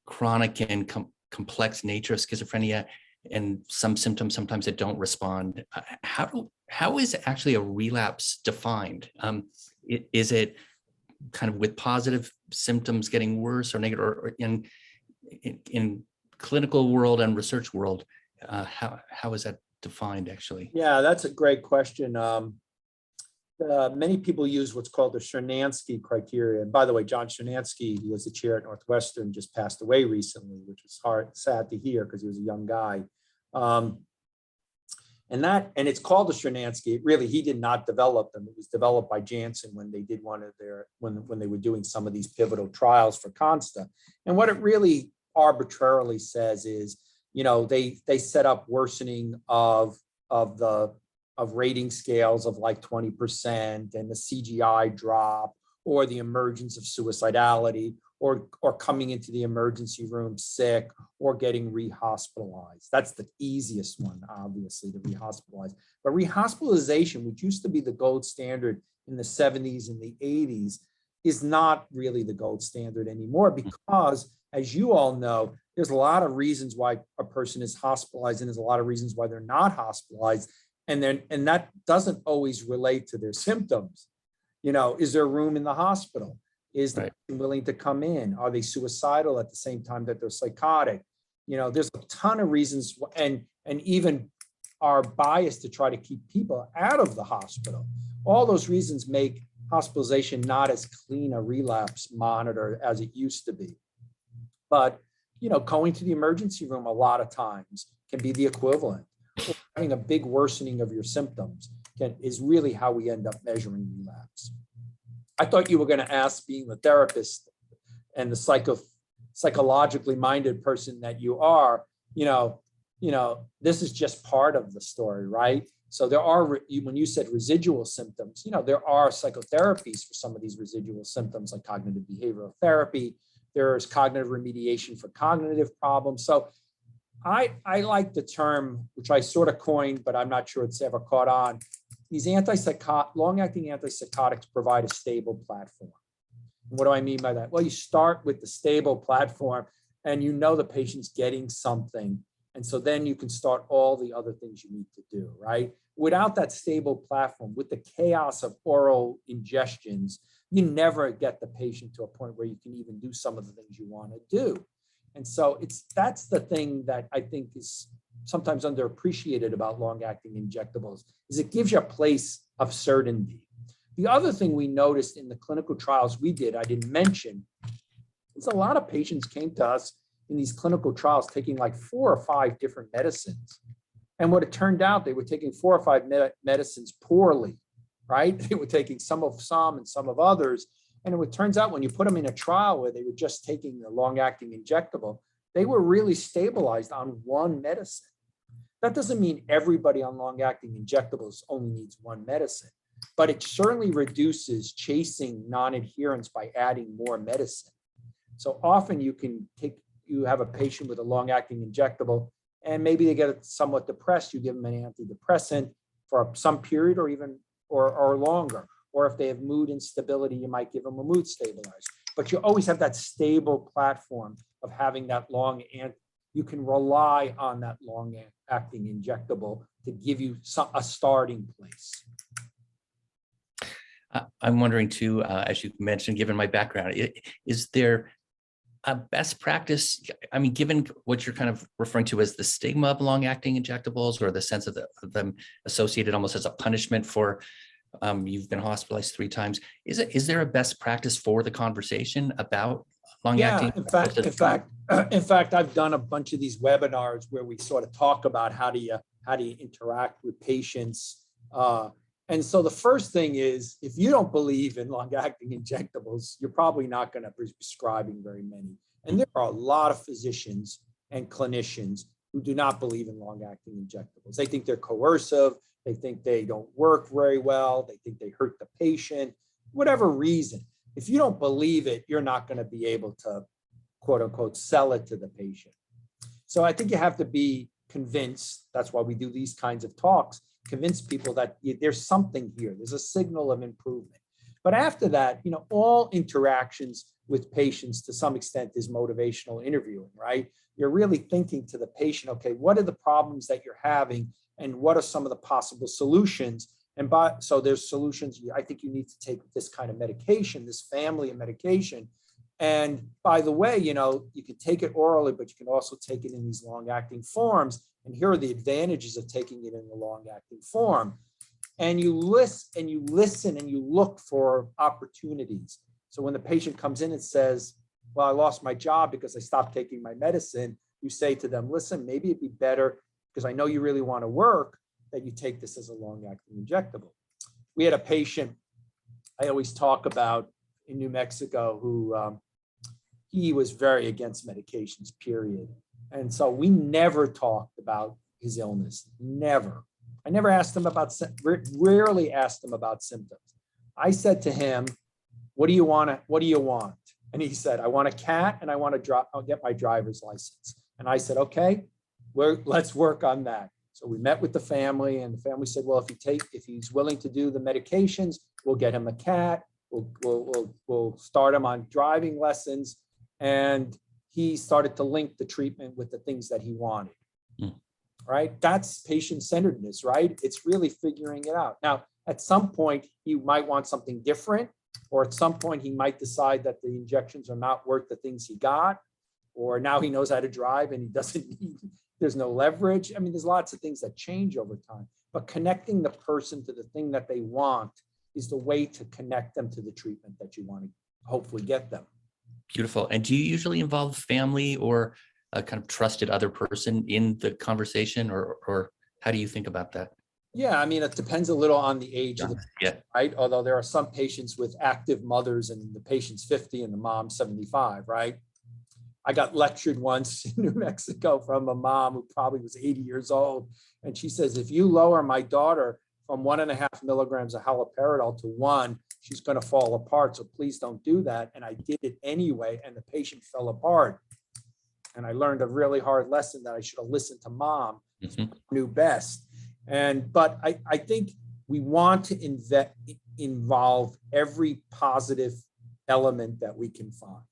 chronic and complex nature of schizophrenia and some symptoms sometimes that don't respond, how is actually a relapse defined? Is it kind of with positive symptoms getting worse or negative, or in clinical world and research world, how is that defined actually? Yeah, that's a great question. Many people use what's called the Chernansky criteria. And by the way, John Chernansky, who was the chair at Northwestern, just passed away recently, which was sad to hear because he was a young guy. And it's called the Chernansky. Really, he did not develop them. It was developed by Janssen when they did one of their, when they were doing some of these pivotal trials for Consta. And what it really arbitrarily says is, they set up worsening of rating scales of like 20% and the CGI drop, or the emergence of suicidality, or coming into the emergency room sick, or getting rehospitalized. That's the easiest one, obviously, to rehospitalize. But rehospitalization, which used to be the gold standard in the 70s and the 80s, is not really the gold standard anymore, because, as you all know, there's a lot of reasons why a person is hospitalized, and there's a lot of reasons why they're not hospitalized. And that doesn't always relate to their symptoms. Is there room in the hospital? Is the person willing to come in? Are they suicidal at the same time that they're psychotic? There's a ton of reasons, and even our bias to try to keep people out of the hospital. All those reasons make hospitalization not as clean a relapse monitor as it used to be. But, going to the emergency room a lot of times can be the equivalent. Having a big worsening of your symptoms is really how we end up measuring relapse. I thought you were going to ask, being the therapist and the psychologically minded person that you are, this is just part of the story, right? So there are, when you said residual symptoms, there are psychotherapies for some of these residual symptoms, like cognitive behavioral therapy. There's cognitive remediation for cognitive problems. So I like the term, which I sort of coined, but I'm not sure it's ever caught on. These long-acting antipsychotics provide a stable platform. And what do I mean by that? Well, you start with the stable platform, and the patient's getting something. And so then you can start all the other things you need to do, right? Without that stable platform, with the chaos of oral ingestions, you never get the patient to a point where you can even do some of the things you want to do. And so that's the thing that I think is sometimes underappreciated about long-acting injectables, is it gives you a place of certainty. The other thing we noticed in the clinical trials we did, I didn't mention, is a lot of patients came to us in these clinical trials taking like 4 or 5 different medicines. And what it turned out, they were taking 4 or 5 medicines poorly, right? They were taking some and some of others. And it turns out when you put them in a trial where they were just taking the long-acting injectable, they were really stabilized on one medicine. That doesn't mean everybody on long-acting injectables only needs one medicine, but it certainly reduces chasing non-adherence by adding more medicine. So often you have a patient with a long-acting injectable, and maybe they get somewhat depressed. You give them an antidepressant for some period, or even or longer. Or if they have mood instability, you might give them a mood stabilizer. But you always have that stable platform of having that you can rely on that long-acting injectable to give you a starting place. I'm wondering too, as you mentioned, given my background, is there a best practice? I mean, given what you're kind of referring to as the stigma of long-acting injectables, or the sense of them associated almost as a punishment for You've been hospitalized 3 times. Is there a best practice for the conversation about long-acting? Yeah, in fact, I've done a bunch of these webinars where we sort of talk about how do you interact with patients. And so the first thing is, if you don't believe in long-acting injectables, you're probably not going to be prescribing very many. And there are a lot of physicians and clinicians who do not believe in long-acting injectables. They think they're coercive. They think they don't work very well. They think they hurt the patient, whatever reason. If you don't believe it, you're not going to be able to, quote unquote, sell it to the patient. So I think you have to be convinced. That's why we do these kinds of talks, convince people that there's something here. There's a signal of improvement. But after that, all interactions with patients to some extent is motivational interviewing, right? You're really thinking to the patient, okay, what are the problems that you're having and what are some of the possible solutions? And so there's solutions. I think you need to take this kind of medication, this family of medication. And by the way, you can take it orally, but you can also take it in these long-acting forms. And here are the advantages of taking it in the long-acting form. And you listen and you look for opportunities. So when the patient comes in and says, well, I lost my job because I stopped taking my medicine, you say to them, listen, maybe it'd be better, because I know you really want to work, that you take this as a long-acting injectable. We had a patient I always talk about in New Mexico who he was very against medications, period. And so we never talked about his illness, never. I never asked him about, rarely asked him about symptoms. I said to him, what do you want? What do you want? And he said, I want a cat and I want to I'll get my driver's license. And I said, okay, let's work on that. So we met with the family and the family said, well, if he's willing to do the medications, we'll get him a cat. We'll start him on driving lessons. And he started to link the treatment with the things that he wanted. Right? That's patient-centeredness, right? It's really figuring it out. Now, at some point, he might want something different, or at some point, he might decide that the injections are not worth the things he got, or now he knows how to drive and he doesn't need, there's no leverage. I mean, there's lots of things that change over time, but connecting the person to the thing that they want is the way to connect them to the treatment that you want to hopefully get them. Beautiful. And do you usually involve family or a kind of trusted other person in the conversation, or how do you think about that? Yeah, I mean, it depends a little on the age of the patient, right? Although there are some patients with active mothers and the patient's 50 and the mom's 75, right? I got lectured once in New Mexico from a mom who probably was 80 years old. And she says, if you lower my daughter from 1.5 milligrams of haloperidol to 1, she's going to fall apart. So please don't do that. And I did it anyway. And the patient fell apart. And I learned a really hard lesson that I should have listened to mom, knew best. But I think we want to involve every positive element that we can find.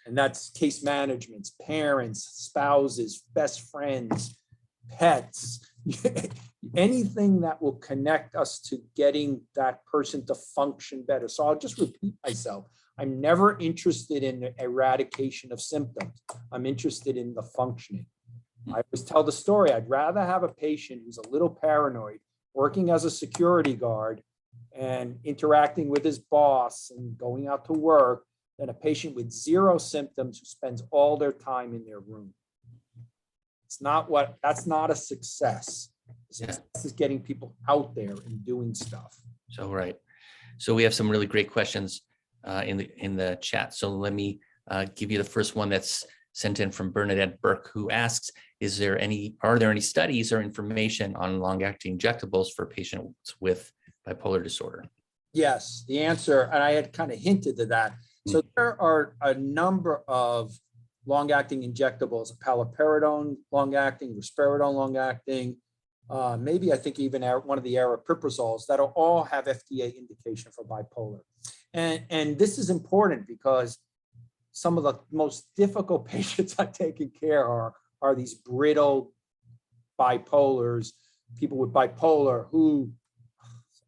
And that's case managements, parents, spouses, best friends, pets, anything that will connect us to getting that person to function better. So I'll just repeat myself. I'm never interested in the eradication of symptoms. I'm interested in the functioning. I always tell the story. I'd rather have a patient who's a little paranoid, working as a security guard and interacting with his boss and going out to work, than a patient with 0 symptoms who spends all their time in their room. That's not a success. Success is getting people out there and doing stuff. So, right. So we have some really great questions in the chat. So let me give you the first one that's sent in from Bernadette Burke, who asks, are there any studies or information on long-acting injectables for patients with bipolar disorder? Yes, the answer, and I had kind of hinted to that. So there are a number of long-acting injectables, paliperidone long-acting, risperidone long-acting, maybe I think even one of the arapiprazoles that all have FDA indication for bipolar. And this is important because some of the most difficult patients I've taken care of are these brittle bipolars, people with bipolar who,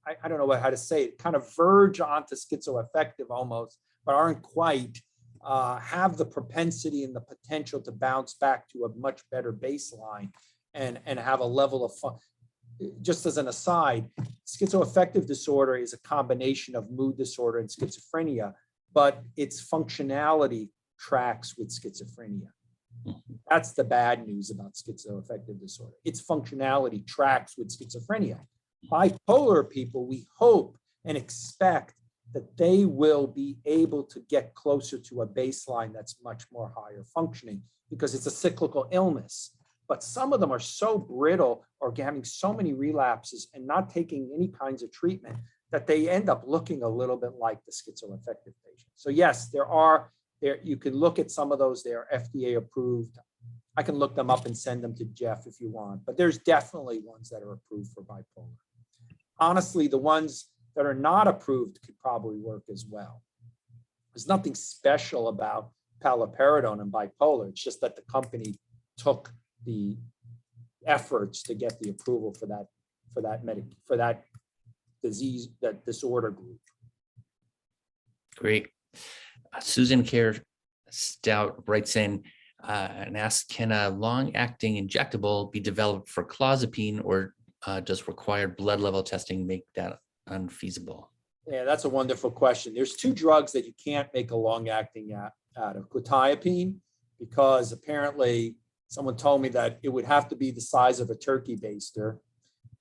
I don't know how to say it, kind of verge onto schizoaffective almost, but aren't quite, have the propensity and the potential to bounce back to a much better baseline and have a level of fun. just as an aside, schizoaffective disorder is a combination of mood disorder and schizophrenia, but its functionality tracks with schizophrenia. That's the bad news about schizoaffective disorder. Its functionality tracks with schizophrenia. Bipolar people, we hope and expect that they will be able to get closer to a baseline that's much more higher functioning because it's a cyclical illness. But some of them are so brittle or having so many relapses and not taking any kinds of treatment that they end up looking a little bit like the schizoaffective patient. So yes, you can look at some of those. They are FDA approved. I can look them up and send them to Jeff if you want, but there's definitely ones that are approved for bipolar. Honestly, the ones that are not approved could probably work as well. There's nothing special about paliperidone and bipolar. It's just that the company took the efforts to get the approval for that disease, that disorder group. Great. Susan Kerr Stout writes in and asks, can a long-acting injectable be developed for clozapine, or does required blood level testing make that unfeasible? Yeah, that's a wonderful question. There's two drugs that you can't make a long-acting out of. Quetiapine, because apparently someone told me that it would have to be the size of a turkey baster,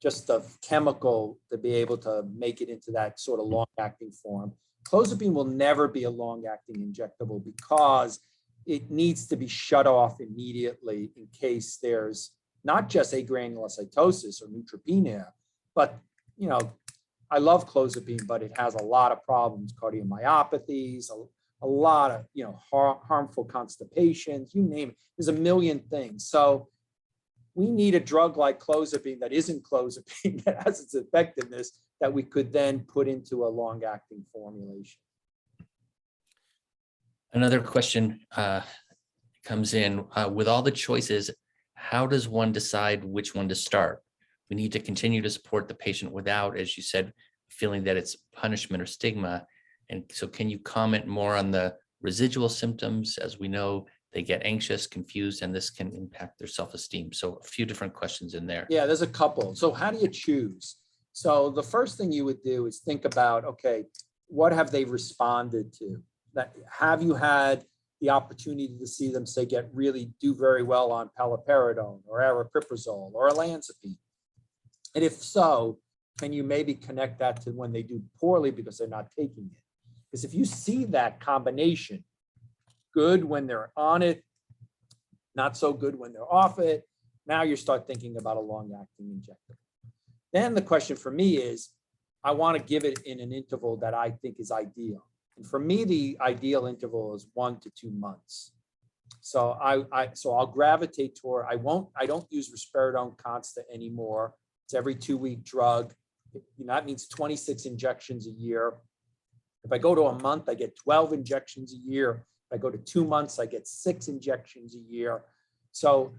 just the chemical to be able to make it into that sort of long-acting form. Clozapine will never be a long-acting injectable because it needs to be shut off immediately in case there's not just agranulocytosis or neutropenia, but, you know, I love clozapine, but it has a lot of problems, cardiomyopathies, a lot of, you know, harmful constipations, you name it. There's a million things. So we need a drug like clozapine that isn't clozapine, that has its effectiveness, that we could then put into a long-acting formulation. Another question comes in, with all the choices, how does one decide which one to start? We need to continue to support the patient without, as you said, feeling that it's punishment or stigma. And so can you comment more on the residual symptoms? As we know, they get anxious, confused, and this can impact their self-esteem. So a few different questions in there. Yeah, there's a couple. So how do you choose? So the first thing you would do is think about, okay, what have they responded to? Have you had the opportunity to see them, say, do very well on paliperidone or aripiprazole or olanzapine? And if so, can you maybe connect that to when they do poorly because they're not taking it? Because if you see that combination, good when they're on it, not so good when they're off it, now you start thinking about a long-acting injectable. Then the question for me is, I want to give it in an interval that I think is ideal. And for me, the ideal interval is 1 to 2 months. So I'll gravitate toward, I don't use risperidone constant anymore. It's every 2-week drug. That means 26 injections a year. If I go to a month, I get 12 injections a year. If I go to 2 months, I get 6 injections a year. So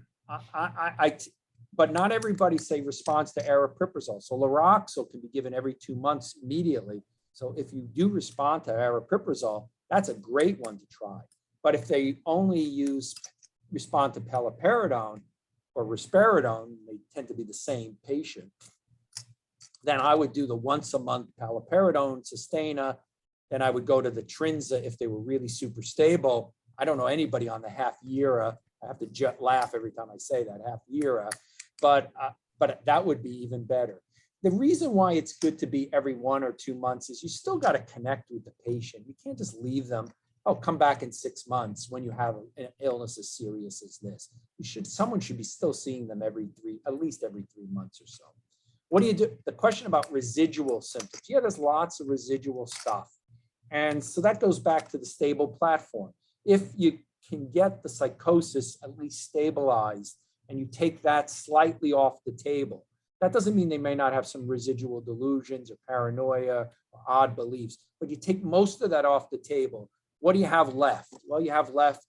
but not everybody, say, responds to aripiprazole. So Lauriello can be given every 2 months immediately. So if you do respond to aripiprazole, that's a great one to try. But if they only respond to paliperidone or risperidone, they tend to be the same patient, then I would do the once-a-month paliperidone, Sustaina. Then I would go to the Trinza if they were really super stable. I don't know anybody on the half-year. I have to laugh every time I say that, half-year. But that would be even better. The reason why it's good to be every 1 or 2 months is you still got to connect with the patient. You can't just leave them, oh, come back in 6 months when you have an illness as serious as this. Someone should be still seeing them at least every 3 months or so. What do you do? The question about residual symptoms. Yeah, there's lots of residual stuff. And so that goes back to the stable platform. If you can get the psychosis at least stabilized and you take that slightly off the table, that doesn't mean they may not have some residual delusions or paranoia or odd beliefs, but you take most of that off the table. What do you have left? Well, you have left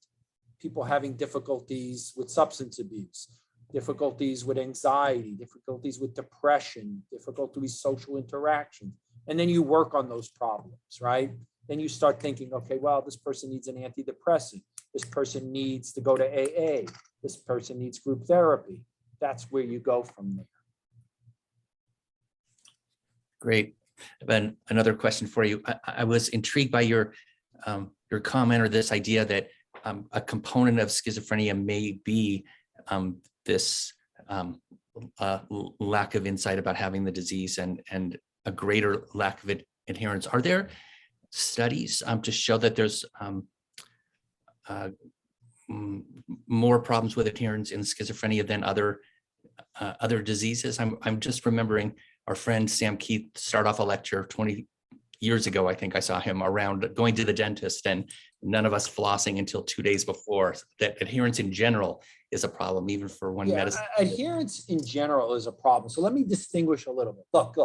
people having difficulties with substance abuse, difficulties with anxiety, difficulties with depression, difficulties with social interaction. And then you work on those problems, right? Then you start thinking, okay, well, this person needs an antidepressant. This person needs to go to AA. This person needs group therapy. That's where you go from there. Great. Then another question for you. I was intrigued by your comment or this idea that a component of schizophrenia may be this lack of insight about having the disease and a greater lack of adherence. Are there studies to show that there's more problems with adherence in schizophrenia than other diseases? I'm just remembering our friend Sam Keith start off a lecture 20 years ago. I think I saw him around going to the dentist and none of us flossing until 2 days before. That adherence in general is a problem, even for one medicine. Adherence in general is a problem. So let me distinguish a little bit. Look,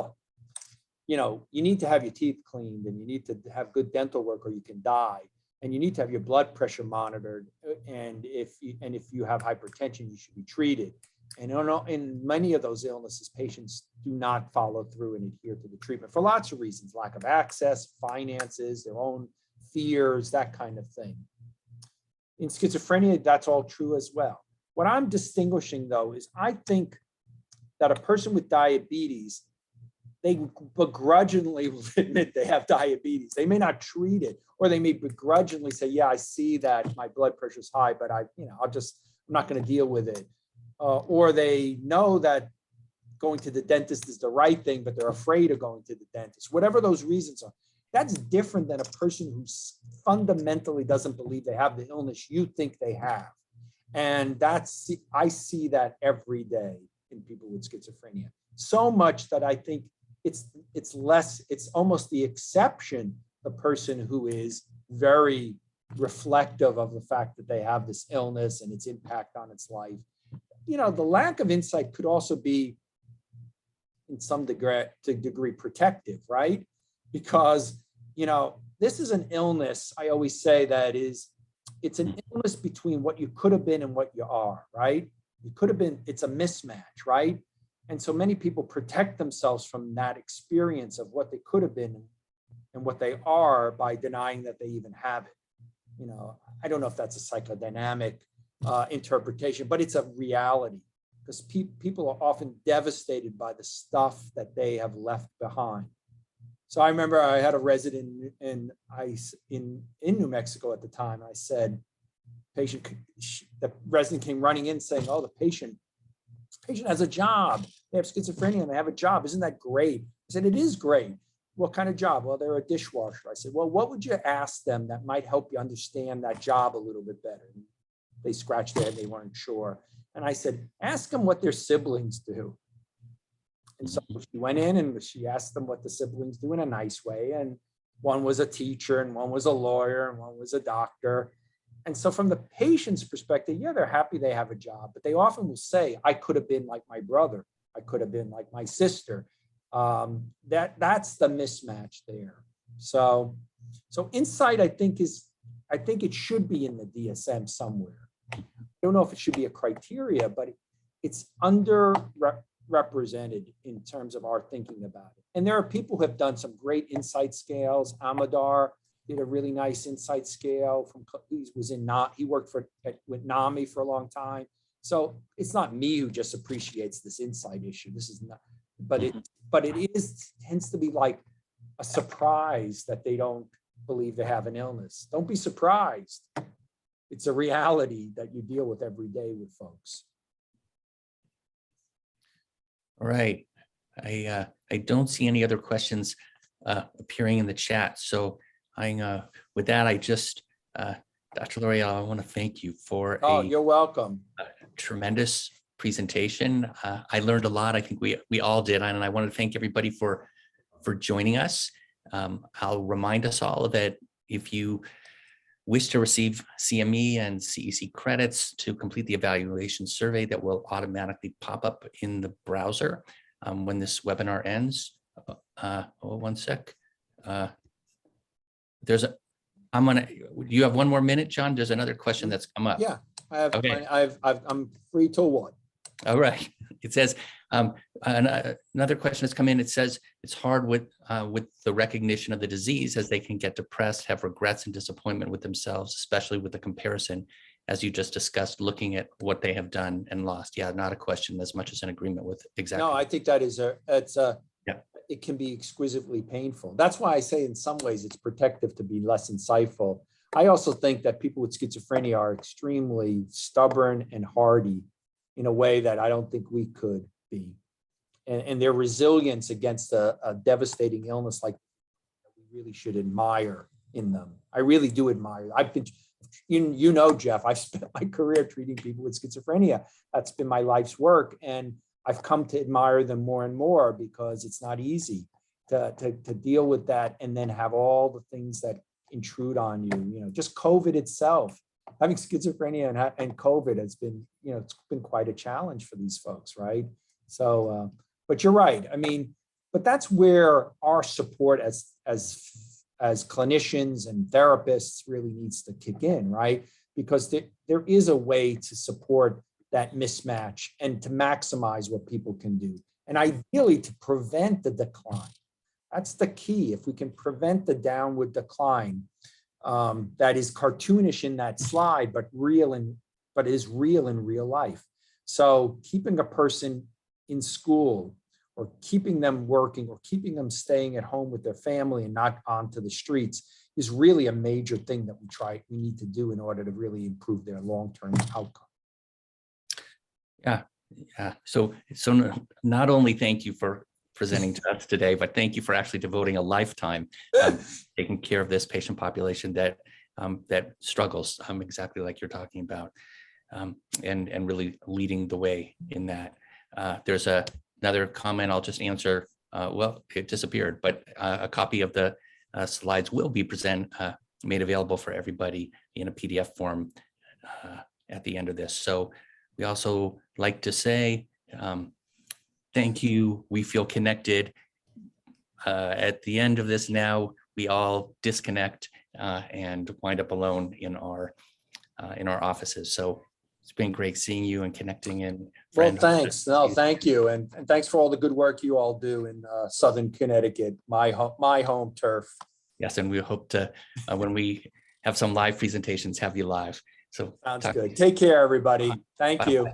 you need to have your teeth cleaned and you need to have good dental work or you can die. And you need to have your blood pressure monitored. And if you have hypertension, you should be treated. And in many of those illnesses, patients do not follow through and adhere to the treatment for lots of reasons: lack of access, finances, their own fears, that kind of thing. In schizophrenia, that's all true as well. What I'm distinguishing, though, is I think that a person with diabetes, they begrudgingly will admit they have diabetes. They may not treat it, or they may begrudgingly say, yeah, I see that my blood pressure is high, but I'm not going to deal with it. Or they know that going to the dentist is the right thing, but they're afraid of going to the dentist. Whatever those reasons are, that's different than a person who fundamentally doesn't believe they have the illness you think they have. And I see that every day in people with schizophrenia. So much that I think it's almost the exception, the person who is very reflective of the fact that they have this illness and its impact on its life. The lack of insight could also be in some degree protective, right? Because, this is an illness, I always say that it's an illness between what you could have been and what you are, right? You could have been, it's a mismatch, right? And so many people protect themselves from that experience of what they could have been and what they are by denying that they even have it. I don't know if that's a psychodynamic interpretation, but it's a reality because people are often devastated by the stuff that they have left behind. So I remember I had a resident in New Mexico at the time. I said, the resident came running in saying, "Oh, the patient has a job. They have schizophrenia and they have a job. Isn't that great?" I said, "It is great. What kind of job?" "Well, they're a dishwasher." I said, "Well, what would you ask them that might help you understand that job a little bit better?" And they scratched their head, they weren't sure. And I said, "Ask them what their siblings do." And so she went in and she asked them what the siblings do in a nice way. And one was a teacher and one was a lawyer and one was a doctor. And so from the patient's perspective, yeah, they're happy they have a job, but they often will say, "I could have been like my brother. I could have been like my sister." That's the mismatch there. So insight, I think it should be in the DSM somewhere. I don't know if it should be a criteria, but it's underrepresented in terms of our thinking about it. And there are people who have done some great insight scales. Amadar did a really nice insight scale. He worked with NAMI for a long time. So it's not me who just appreciates this insight issue. This is not, but it tends to be like a surprise that they don't believe they have an illness. Don't be surprised. It's a reality that you deal with every day with folks. All right. I don't see any other questions appearing in the chat. So with that, Dr. Lauriello, I want to thank you for you're welcome. Tremendous presentation. I learned a lot. I think we all did, and I want to thank everybody for joining us. I'll remind us all that if you wish to receive CME and CEC credits to complete the evaluation survey that will automatically pop up in the browser when this webinar ends. One sec. You have one more minute, John? There's another question that's come up. Yeah, I have. Okay. I'm free till 1. All right. It says, another question has come in. It says it's hard with the recognition of the disease, as they can get depressed, have regrets and disappointment with themselves, especially with the comparison, as you just discussed, looking at what they have done and lost. Yeah, not a question as much as an agreement with exactly. No, I think that is it can be exquisitely painful. That's why I say in some ways it's protective to be less insightful. I also think that people with schizophrenia are extremely stubborn and hardy in a way that I don't think we could be. And their resilience against a devastating illness like we really should admire in them. I really do admire. I've been, you know, Jeff, I've spent my career treating people with schizophrenia. That's been my life's work. And I've come to admire them more and more because it's not easy to deal with that and then have all the things that intrude on you. You know, just COVID itself, having schizophrenia and COVID has been, you know, it's been quite a challenge for these folks, right? So, but you're right. I mean, but that's where our support as clinicians and therapists really needs to kick in, right? Because there is a way to support that mismatch and to maximize what people can do. And ideally to prevent the decline. That's the key. If we can prevent the downward decline, that is cartoonish in that slide, but is real in real life. So keeping a person in school or keeping them working or keeping them staying at home with their family and not onto the streets is really a major thing that we need to do in order to really improve their long-term outcome. Yeah. So not only thank you for presenting to us today, but thank you for actually devoting a lifetime taking care of this patient population that struggles exactly like you're talking about, and really leading the way in that. There's another comment I'll just answer. Well, it disappeared, but a copy of the slides will be made available for everybody in a PDF form at the end of this. So we also like to say thank you. We feel connected. At the end of this now, we all disconnect and wind up alone in our offices. So it's been great seeing you and connecting. And well, thanks. No, thank you, and thanks for all the good work you all do in Southern Connecticut, my home turf. Yes, and we hope to when we have some live presentations, have you live. So sounds good. Take care, everybody. Thank you.